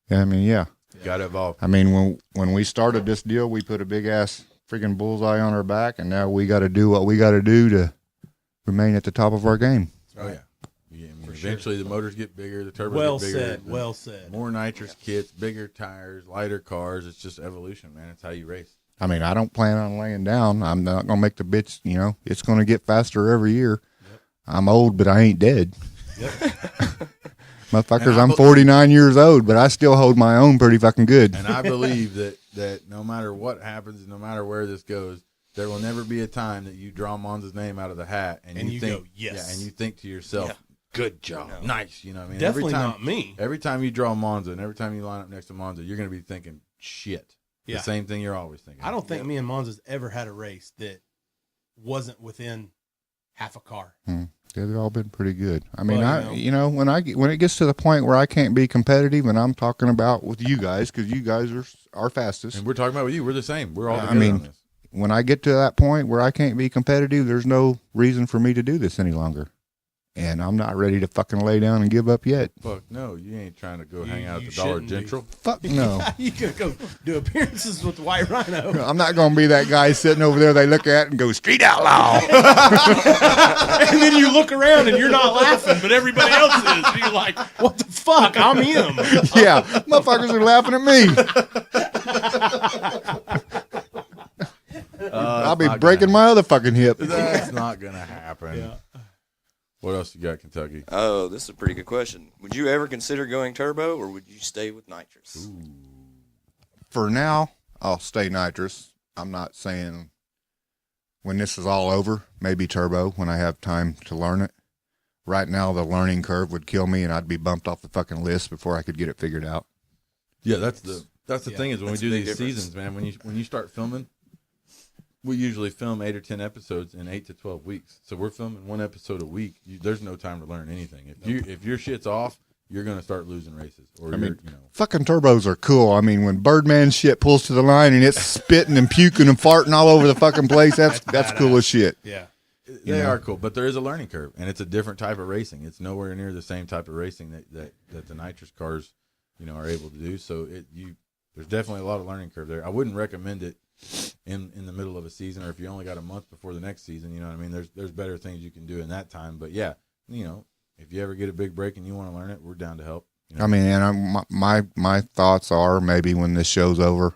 Yeah, I mean, yeah. Got to evolve. I mean, when we started this deal, we put a big ass freaking bullseye on our back, and now we got to do what we got to do to remain at the top of our game. Oh yeah. Eventually, the motors get bigger, the turbos Well get bigger. said. Well said. More nitrous kits, bigger tires, lighter cars. It's just evolution, man. It's how you race. I mean, I don't plan on laying down. I'm not gonna make the bitch. It's gonna get faster every year. Yep. I'm old, but I ain't dead. Yep. Motherfuckers, I'm 49 years old, but I still hold my own pretty fucking good. And I believe that no matter what happens, no matter where this goes, there will never be a time that you draw Monza's name out of the hat and you think, go, yes. Yeah, and you think to yourself, good job, nice. You know what I mean? Definitely every time, not me. Every time you draw Monza and every time you line up next to Monza, you're going to be thinking, shit. Yeah. The same thing you're always thinking. I don't think me and Monza's ever had a race that wasn't within half a car. They've all been pretty good. I mean, Well, when it gets to the point where I can't be competitive, and I'm talking about with you guys because you guys are fastest. And we're talking about with you. We're the same. We're all together on this. When I get to that point where I can't be competitive, there's no reason for me to do this any longer. And I'm not ready to fucking lay down and give up yet. Fuck no, you ain't trying to go hang out at the Dollar General. Fuck no. You could go do appearances with the White Rhino. I'm not going to be that guy sitting over there they look at and go, street outlaw. And then you look around and you're not laughing, but everybody else is. And you're like, what the fuck? I'm him. Yeah, motherfuckers are laughing at me. I'll be breaking my other fucking hip. That's not going to happen. Yeah. What else you got, Kentucky? Oh, this is a pretty good question. Would you ever consider going turbo, or would you stay with nitrous? For now, I'll stay nitrous. I'm not saying when this is all over, maybe turbo when I have time to learn it. Right now, the learning curve would kill me, and I'd be bumped off the fucking list before I could get it figured out. Yeah, that's the thing is when we that's do a these big difference. seasons, man. When you start filming, we usually film 8 or 10 episodes in 8 to 12 weeks. So we're filming one episode a week. There's no time to learn anything. If your shit's off, you're gonna start losing races. Or fucking turbos are cool. I mean, when Birdman shit pulls to the line and it's spitting and puking and farting all over the fucking place, that's cool as shit. Yeah. They are cool, but there is a learning curve, and it's a different type of racing. It's nowhere near the same type of racing that the nitrous cars, are able to do. So there's definitely a lot of learning curve there. I wouldn't recommend it in the middle of a season, or if you only got a month before the next season. You know what I mean? There's better things you can do in that time. But yeah, if you ever get a big break and you want to learn it, we're down to help. I mean, and my thoughts are maybe when this show's over,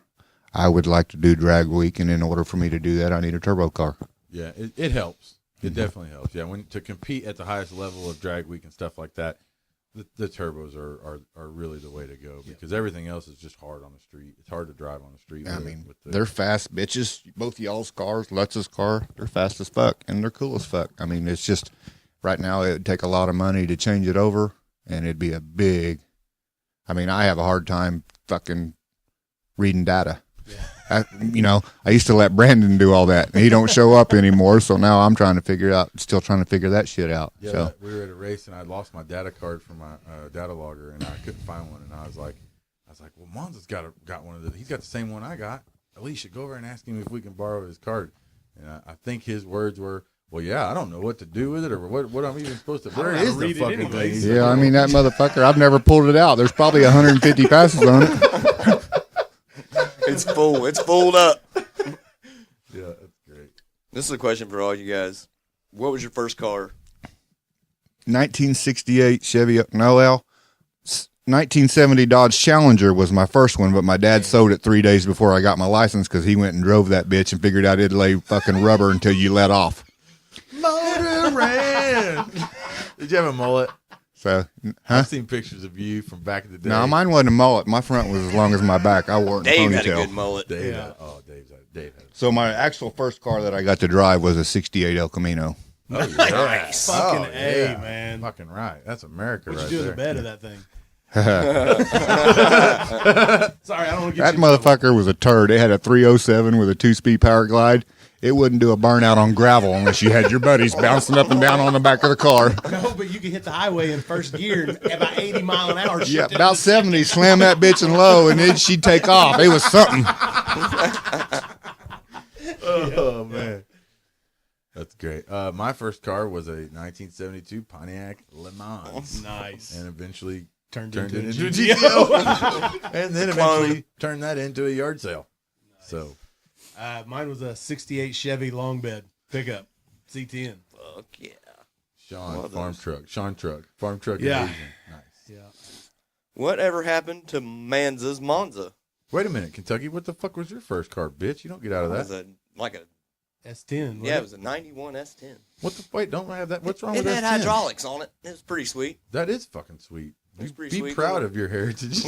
I would like to do drag week, and in order for me to do that, I need a turbo car. Yeah, it helps. It definitely helps. Yeah, when to compete at the highest level of drag week and stuff like that, the turbos are really the way to go because everything else is just hard on the street. It's hard to drive on the street. I mean, they're fast bitches. Both y'all's cars, Lutz's car, they're fast as fuck and they're cool as fuck. I mean, it's just right now it would take a lot of money to change it over, and it'd be a big. I mean, I have a hard time fucking reading data. I used to let Brandon do all that, and he don't show up anymore. So now I'm still trying to figure that shit out. Yeah, so we were at a race, and I lost my data card for my data logger, and I couldn't find one. And I was like, well, Monza's got one of those. He's got the same one I got. At least you should go over and ask him if we can borrow his card. And I think his words were, well, yeah, I don't know what to do with it or what I'm even supposed to. Where is the fucking thing? Yeah, I mean, that motherfucker, I've never pulled it out. There's probably 150 passes on it. It's full. It's full up. Yeah, that's great. This is a question for all you guys. What was your first car? 1968 Chevy, 1970 Dodge Challenger was my first one, but my dad sold it 3 days before I got my license because he went and drove that bitch and figured out it'd lay fucking rubber until you let off. Motor ran. Did you have a mullet? So, I've seen pictures of you from back in the day. No, mine wasn't a mullet. My front was as long as my back. I wore it in a Dave ponytail. had a good mullet. Dave Yeah. Dave had it. So my actual first car that I got to drive was a 68 El Camino. Oh, yeah. Nice. Fucking A, yeah. man. Fucking right. That's America What right you do in there. the bed of that thing? Sorry, I don't want to get That you in trouble. motherfucker was a turd. It had a 307 with a 2-speed power glide. It wouldn't do a burnout on gravel unless you had your buddies bouncing up and down on the back of the car. No, but you can hit the highway in first gear and about 80 mile an hour. Yeah, about 70, slam that bitch in low, and then she'd take off. It was something. Oh, man. That's great. My first car was a 1972 Pontiac Le Mans. Nice. And eventually Turned turned it into into a a GTO. And then eventually turned that into a yard sale. So, Mine was a 68 Chevy long bed pickup, C10. Fuck yeah. Sean, Love farm those. truck. Sean truck. Farm truck. Yeah. Asian. Nice. Yeah. Whatever happened to Manza's Monza? Wait a minute, Kentucky. What the fuck was your first car, bitch? You don't get out of It was that. like a S10. yeah, it was a 91 S10. What the wait? Don't I have that? What's wrong It with had that? hydraulics on it. It was pretty sweet. That is fucking sweet. It's Be pretty sweet, proud isn't it? of your heritage.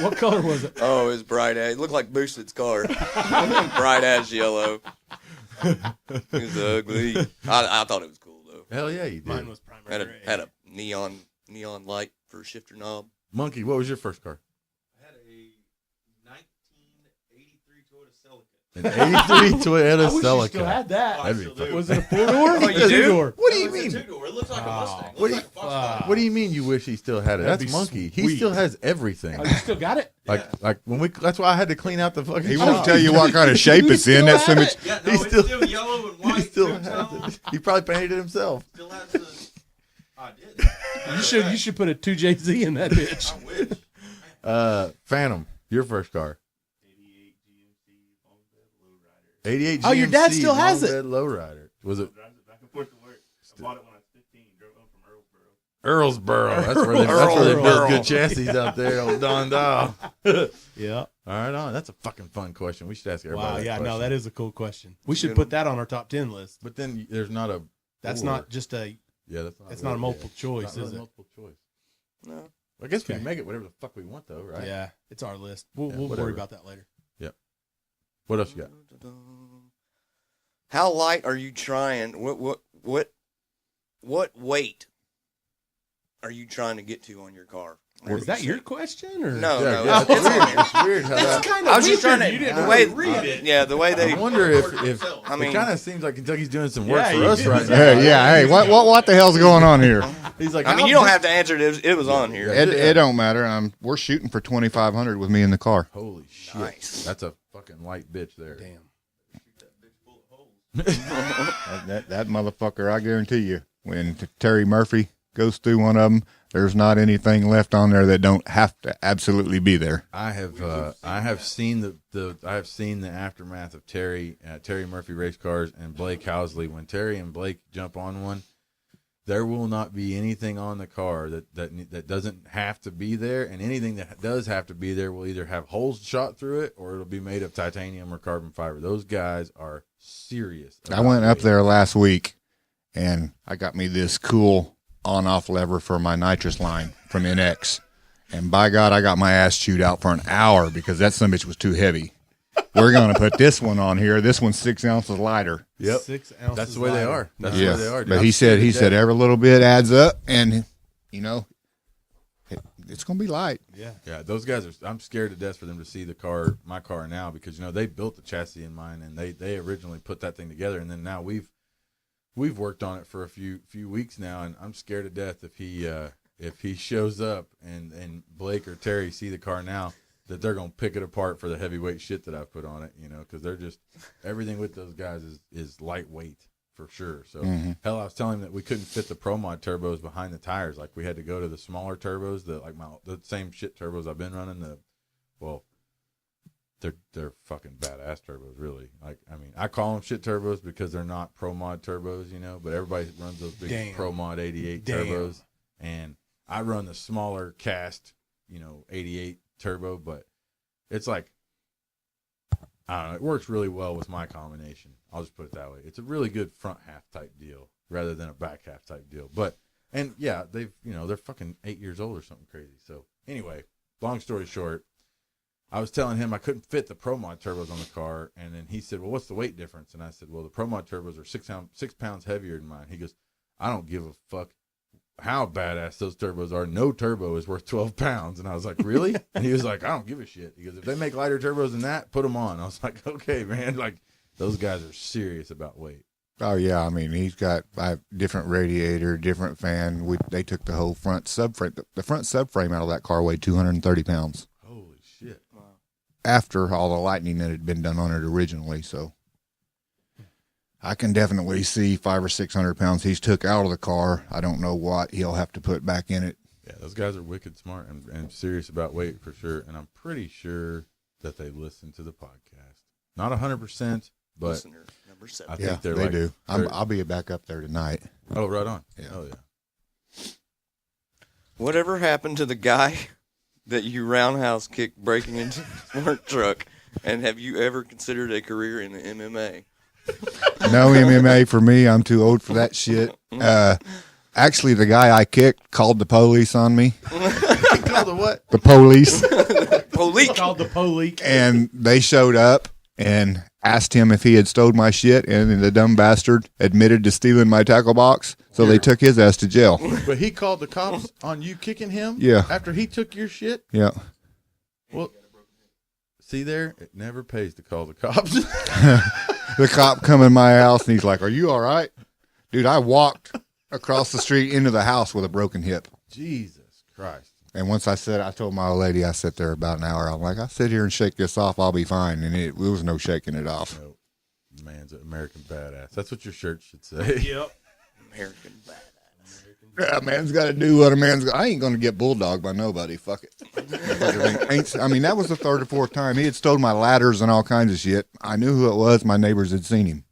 What color was it? Oh, it was bright ass. It looked like Boosted's car. Bright ass yellow. It was ugly. I thought it was cool though. Hell yeah, you did. Mine was primary Had a gray. had a neon light for a shifter knob. Monkey, what was your first car? I had a 1983 Toyota Celica. An 83 Toyota I wish you Celica. still had that. That'd be still fucking- do. Was it a 4-door? Oh, you do? Two-door. What do you It was mean? a two-door. It looked like a Mustang. It What looked do like a you- Foxconn. What do you mean you wish he still had it? That'd That's be Monkey. He sweet. still has everything. Oh, you still got it? Like when we. That's why I had to clean out the fucking. He shop. won't tell you what kind of shape it's in. That's some. Yeah, no, He's it's still- still yellow and white. He still two-tone. has it. He probably painted it himself. Still has the. I did. You should put a 2JZ in that bitch. I wish. Phantom, your first car. 88 GMC long bed lowrider. 88 Oh, your dad GMC still has it. long bed lowrider. Was it Drives it back and forth to work. I bought it when I was 15. Drove home from Earlsboro. Earlsboro? That's where they build Earl. good chassis out there on Don Dow. Yeah. All right, on. That's a fucking fun question. We should ask everybody. Wow. that Yeah. No, question. that is a cool question. We should Good put that on our top 10 list. But then there's not a. That's or. not just a. Yeah, that's not. It's not a really- multiple yeah, choice, not really is it? Multiple choice. No. I guess we Okay. can make it whatever the fuck we want, though, right? Yeah. It's our list. Yeah, We'll whatever. worry about that later. What else you got? How light are you trying? What weight are you trying to get to on your car? Is that your question or No, Yeah, no, yeah, it's on here. It's weird how that. kind I was just trying to You didn't the way really read it. Yeah, the way they. I wonder if I mean, it kind of seems like Kentucky's doing some work Yeah, for you us did. right now. Hey, yeah. Hey, what the hell's going on here? He's like, I mean, you don't have to answer it. It was on here. It don't matter. We're shooting for 2,500 with me in the car. Holy shit! Nice. That's a fucking light bitch there. Damn. That motherfucker, I guarantee you, when Terry Murphy goes through one of them, there's not anything left on there that don't have to absolutely be there. I have seen the aftermath of Terry Murphy race cars and Blake Housley. When Terry and Blake jump on one, there will not be anything on the car that doesn't have to be there, and anything that does have to be there will either have holes shot through it or it'll be made of titanium or carbon fiber. Those guys are serious. I went up there last week, and I got me this cool on-off lever for my nitrous line from NX. And by God, I got my ass chewed out for an hour because that sumbitch was too heavy. We're going to put this one on here. This one's 6 ounces lighter. Yep. 6 ounces. That's the way they are. That's the Yeah. way they are. dude. But I'm he scared to said death. every little bit adds up, and, you know, it's going to be light. Yeah, those guys are. I'm scared to death for them to see my car now, because you know they built the chassis in mine, and they originally put that thing together, and then now we've worked on it for a few weeks now, and I'm scared to death if he shows up and Blake or Terry see the car now, that they're gonna pick it apart for the heavyweight shit that I've put on it, you know, because they're just everything with those guys is lightweight for sure. So hell, I was telling him that we couldn't fit the Pro Mod turbos behind the tires, like we had to go to the smaller turbos, the same shit turbos I've been running. They're fucking badass turbos, really. Like, I mean, I call them shit turbos because they're not Pro Mod turbos, you know, but everybody runs those big Pro Mod 88 turbos, and I run the smaller cast, you know, 88 turbo, but it's like, I don't know, it works really well with my combination. I'll just put it that way. It's a really good front half type deal rather than a back half type deal. But, and yeah, they're fucking 8 years old or something crazy. So anyway, long story short, I was telling him I couldn't fit the Pro Mod turbos on the car, and then he said, well, what's the weight difference? And I said, well, the Pro Mod turbos are 6 pounds heavier than mine. He goes, I don't give a fuck how badass those turbos are. No turbo is worth 12 pounds. And I was like, really? And he was like, I don't give a shit. He goes, if they make lighter turbos than that, put them on. I was like, okay, man. Like, those guys are serious about weight. Oh, yeah. I mean, he's got a different radiator, different fan. They took the whole front subframe. The front subframe out of that car weighed 230 pounds. Holy shit. Wow. After all the lightning that had been done on it originally. So I can definitely see 500 or 600 pounds he's took out of the car. I don't know what he'll have to put back in it. Yeah, those guys are wicked smart and serious about weight for sure. And I'm pretty sure that they listen to the podcast. Not 100%, but Listener number 7. I think They like, do. I'll be back up there tonight. Oh, right on. Yeah. Oh, yeah. Whatever happened to the guy that you roundhouse kicked breaking into his work truck? And have you ever considered a career in the MMA? No MMA for me. I'm too old for that shit. Actually, the guy I kicked called the police on me. Called the what? The police. Police. Called the police. And they showed up and asked him if he had stole my shit, and the dumb bastard admitted to stealing my tackle box, so they took his ass to jail. But he called the cops on you kicking him? Yeah. After he took your shit? Yeah. Well, see there? It never pays to call the cops. The cop come in my house, and he's like, are you all right? Dude, I walked across the street into the house with a broken hip. Jesus Christ. And once I told my old lady, I sat there about an hour. I'm like, I'll sit here and shake this off. I'll be fine. And it was no shaking it off. No, man's an American badass. That's what your shirt should say. Yep. American badass. Yeah, man's got to do what a man's got. I ain't going to get bulldogged by nobody. Fuck it. I mean, that was the third or fourth time. He had stolen my ladders and all kinds of shit. I knew who it was. My neighbors had seen him.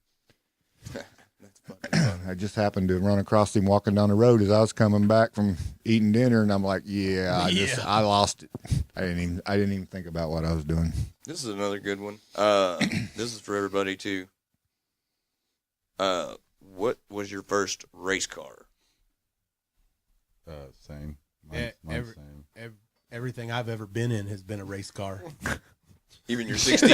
I just happened to run across him walking down the road as I was coming back from eating dinner, and I'm like, I lost it. I didn't even think about what I was doing. This is another good one. This is for everybody too. What was your first race car? Same. Mine's same. Everything I've ever been in has been a race car. Even your 60.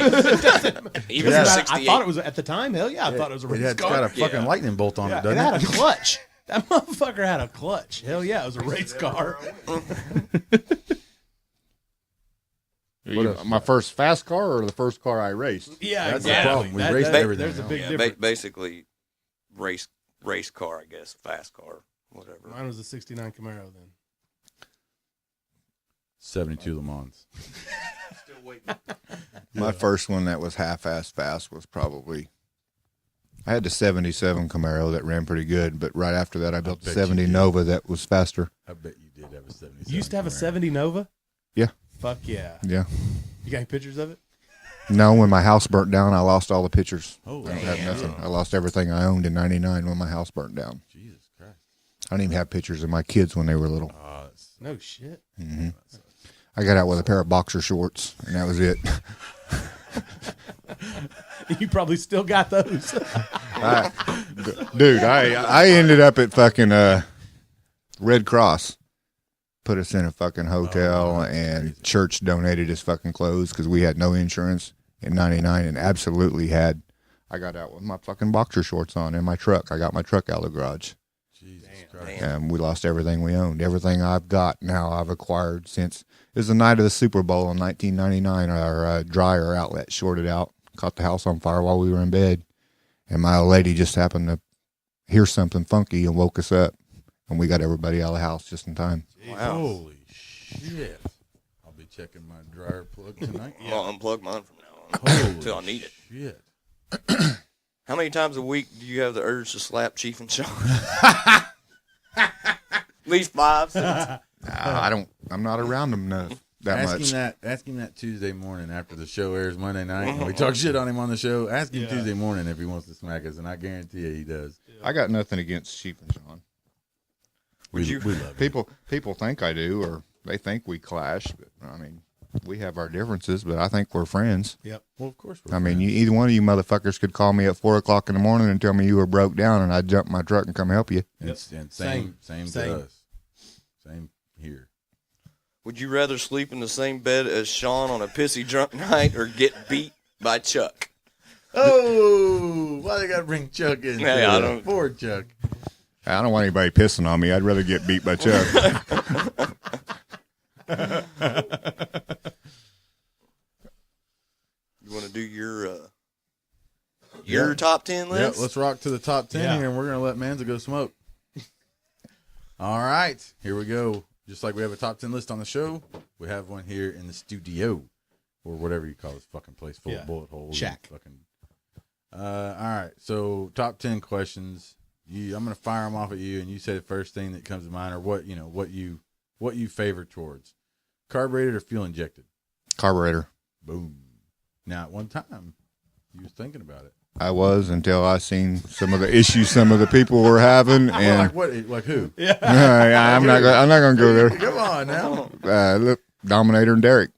Even your I 68. thought it was at the time. Hell yeah, I thought it was a race It's car. got a fucking Yeah. lightning bolt on Yeah, it, doesn't it had it? a clutch. That motherfucker had a clutch. Hell yeah, it was a race car. My first fast car or the first car I raced? Yeah, That's the exactly. problem. We raced everything There's a now. big Yeah, difference. basically race car, I guess, fast car, whatever. Mine was a '69 Camaro then. 72 Le Mans. My first one that was half-ass fast was probably, I had the 77 Camaro that ran pretty good, but right after that I built the bet 70 you did. Nova that was faster. I bet you did have a 77. You used to have a Camaro. 70 Nova? Yeah. Fuck yeah. Yeah. You got any pictures of it? No, when my house burnt down, I lost all the pictures. Holy I don't have shit. nothing. I lost everything I owned in 99 when my house burnt down. Jesus Christ. I don't even have pictures of my kids when they were little. That's- No shit. I got out with a pair of boxer shorts, and that was it. You probably still got those. Dude, I ended up at fucking Red Cross. Put us in a fucking hotel, and church donated his fucking clothes because we had no insurance in '99, and absolutely had. I got out with my fucking boxer shorts on in my truck. I got my truck out of the garage. Jesus Christ. And we lost everything we owned. Everything I've got now I've acquired since. It was the night of the Super Bowl in 1999. Our dryer outlet shorted out, caught the house on fire while we were in bed. And my old lady just happened to hear something funky and woke us up. And we got everybody out of the house just in time. Wow. Holy shit. I'll be checking my dryer plug tonight. I'll unplug mine from now on Holy until I need it. shit. How many times a week do you have the urge to slap Chief and Shawn? At least 5, 6. I'm not around them that much. Ask him that Tuesday morning after the show airs Monday night. And we talk shit on him on the show. Ask him Tuesday morning if he wants to smack us, and I guarantee you he does. I got nothing against Chief and Shawn. We love him. People think I do, or they think we clash. But I mean, we have our differences, but I think we're friends. Yep. Well, of course we're I mean, friends. either one of you motherfuckers could call me at 4:00 in the morning and tell me you were broke down, and I'd jump in my truck and come help you. And same to Same. us. Same here. Would you rather sleep in the same bed as Shawn on a pissy drunk night or get beat by Chuck? Oh, why they gotta bring Chuck in? Hey, I don't- Poor Chuck. I don't want anybody pissing on me. I'd rather get beat by Chuck. You want to do your top 10 Yeah, list? let's rock to the top 10 Yeah. here, and we're gonna let Manza go smoke. All right, here we go. Just like we have a top 10 list on the show, we have one here in the studio, or whatever you call this fucking place full of bullet holes. Shack. Fucking. All right, so top 10 questions. I'm gonna fire them off at you, and you say the first thing that comes to mind, or what you favor towards: carbureted or fuel injected. Carburetor. Boom. Now, at one time, you was thinking about it. I was until I seen some of the issues some of the people were having, Well, and like what? Like who? yeah, I'm not gonna go there. Come on now. Look, Dominator and Derek.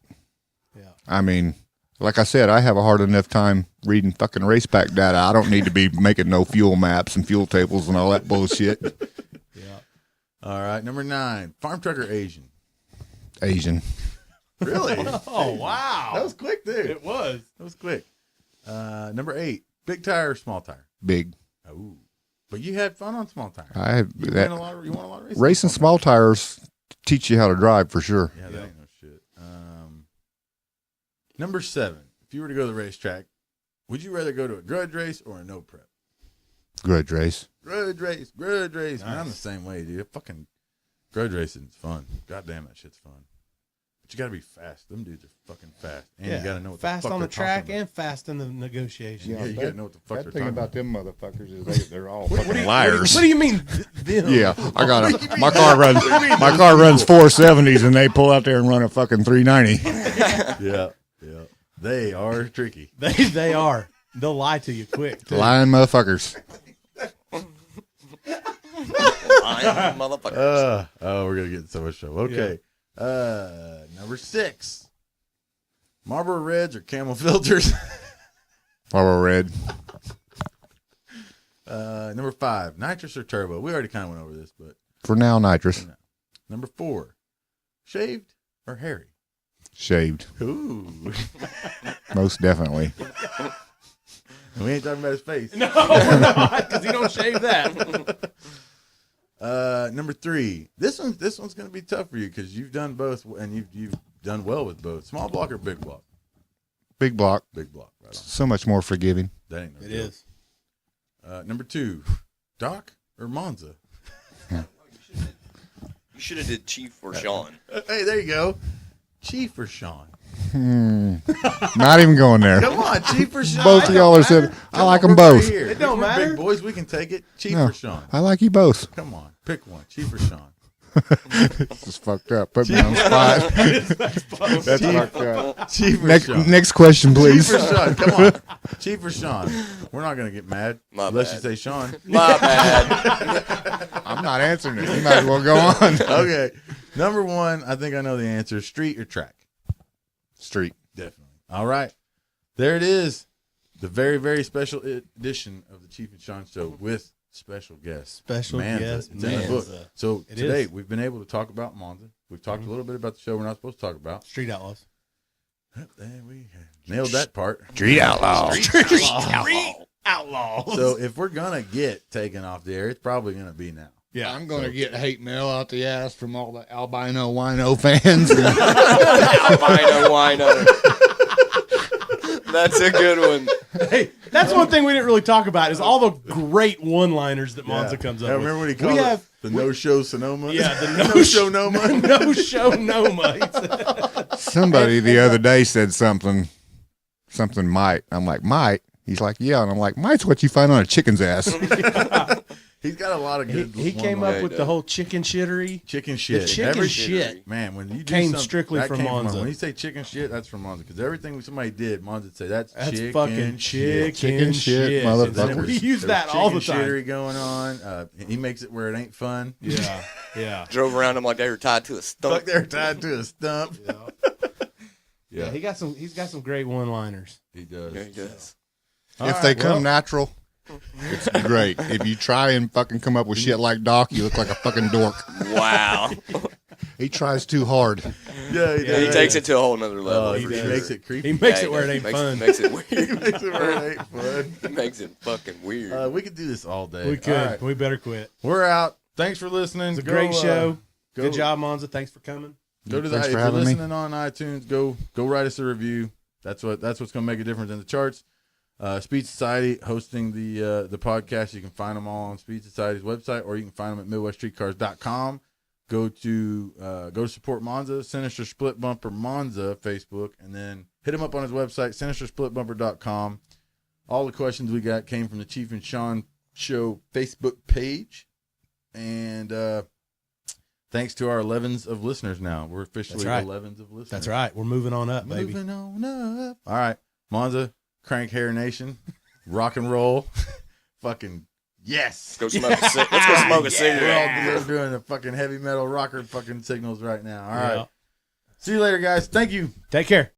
Yeah. I mean, like I said, I have a hard enough time reading fucking race pack data. I don't need to be making no fuel maps and fuel tables and all that bullshit. Yeah. All right, number 9, farm truck or Asian? Asian. Really? Oh, wow. That was quick, dude. It was. That was quick. Number 8, big tire or small tire? Big. Oh, but you had fun on small tire. I have You that. won a lot of races. Racing small tires teach you how to drive for sure. Yeah, that ain't no shit. Number 7, if you were to go to the racetrack, would you rather go to a grudge race or a no prep? Grudge race. Grudge race. Man, I'm the same way, dude. Fucking grudge racing is fun. God damn, that shit's fun. But you got to be fast. Them dudes are fucking fast. And you got to know what fast the fuck on the they're track talking about. and fast in the negotiation. Yeah, you got to know what the fuck they're talking about. them motherfuckers is they're all fucking liars. What do you mean them? Yeah, I got my car runs. My car runs 470s, and they pull out there and run a fucking 390. Yeah. They are tricky. They are. They'll lie to you quick. Too. Lying motherfuckers. Lying motherfucker. We're going to get in so much trouble. Okay. Number 6, Marlboro Reds or Camel filters? Marlboro Red. Number 5, nitrous or turbo? We already kind of went over this, but For now, nitrous. number 4, shaved or hairy? Shaved. Ooh. Most definitely. We ain't talking about his face. No, we're not, because he don't shave that. Number 3, this one's going to be tough for you because you've done both, and you've done well with both. Small block or big block? Big block. Big block, right on. So much more forgiving. That ain't no It joke. is. Number 2, Doc or Monza? You should have did Chief or Shawn. Hey, there you go. Chief or Shawn? Not even going there. Come on, Chief or Shawn? Both of y'all are said, I like them We're both. right here. It don't We're matter. Big boys, we can take it. Chief No, or Shawn? I like you both. Come on, pick one. Chief or Shawn? This is fucked up. Put me on the spot. That's fucked up. Chief or Next, Shawn? next question, please. Chief or Shawn? Come on. Chief or Shawn? We're not going to get mad My unless bad. you say Shawn. My bad. I'm not answering it. You might as well go on. Okay. Number 1, I think I know the answer. Street or track? Street. Definitely. All right. There it is. the very, very special edition of the Chief and Shawn Show with special guests. Special Monza. guest It's in the book. Monza. So It today is. we've been able to talk about Monza. We've talked a little bit about the show we're not supposed to talk about. Street Outlaws. There we nailed that part. Street Outlaws. Street Outlaws. So if we're gonna get taken off the air, it's probably gonna be now. yeah. I'm going to get hate mail out the ass from all the albino wino fans. Albino wino. That's a good one. Hey, that's one thing we didn't really talk about is all the great one-liners that Monza comes up I with. remember when he called it the no-show Sonoma? Yeah, the no-show Noma. no-show Noma. Somebody the other day said something might. I'm like, might? He's like, yeah. And I'm like, might's what you find on a chicken's ass. He's got a lot of good He came one-liners. up with the whole chicken shittery. Chicken shit. The chicken Every shit. Man, when you do Came something- strictly that from came Monza. When you say chicken shit, that's from Monza. Because everything somebody did, Monza would say, that's chicken fucking shit. chicken shit. motherfuckers. We use There that was all the chicken time. shittery going on. He makes it where it ain't fun. Yeah, yeah. Drove around them like they were tied to a Like stump. they're tied to a stump. Yeah, he's got some great one-liners. He does. Yeah, he does. If they come natural, it's great. If you try and fucking come up with shit like Doc, you look like a fucking dork. Wow. He tries too hard. Yeah, he Yeah, he does. takes it to a whole nother level. He for makes sure. it creepy. He makes Yeah, it where it ain't makes, fun. Makes it weird. He makes it where it ain't fun. He makes it fucking weird. We could do this all day. We could. All right. We better quit. We're out. Thanks for listening. It's a great show. Go, Good job, Monza. Thanks for coming. Go to Thanks if for you're having me. listening on iTunes, go write us a review. That's what's going to make a difference in the charts. Speed Society hosting the podcast. You can find them all on Speed Society's website, or you can find them at MidwestStreetCars.com. Go to support Monza, Sinister Split Bumper Monza Facebook, and then hit him up on his website, SinisterSplitBumper.com. All the questions we got came from the Chief and Shawn Show Facebook page, and thanks to our 11s of listeners now. We're officially That's right. 11s of listeners. That's right. We're moving on up, baby. Moving on up. All right. Monza, Crank Hair Nation, rock and roll. Fucking yes. Let's go smoke a cigarette. We're doing the fucking heavy metal rocker fucking signals right now. All right. Yeah. See you later, guys. Thank you. Take care.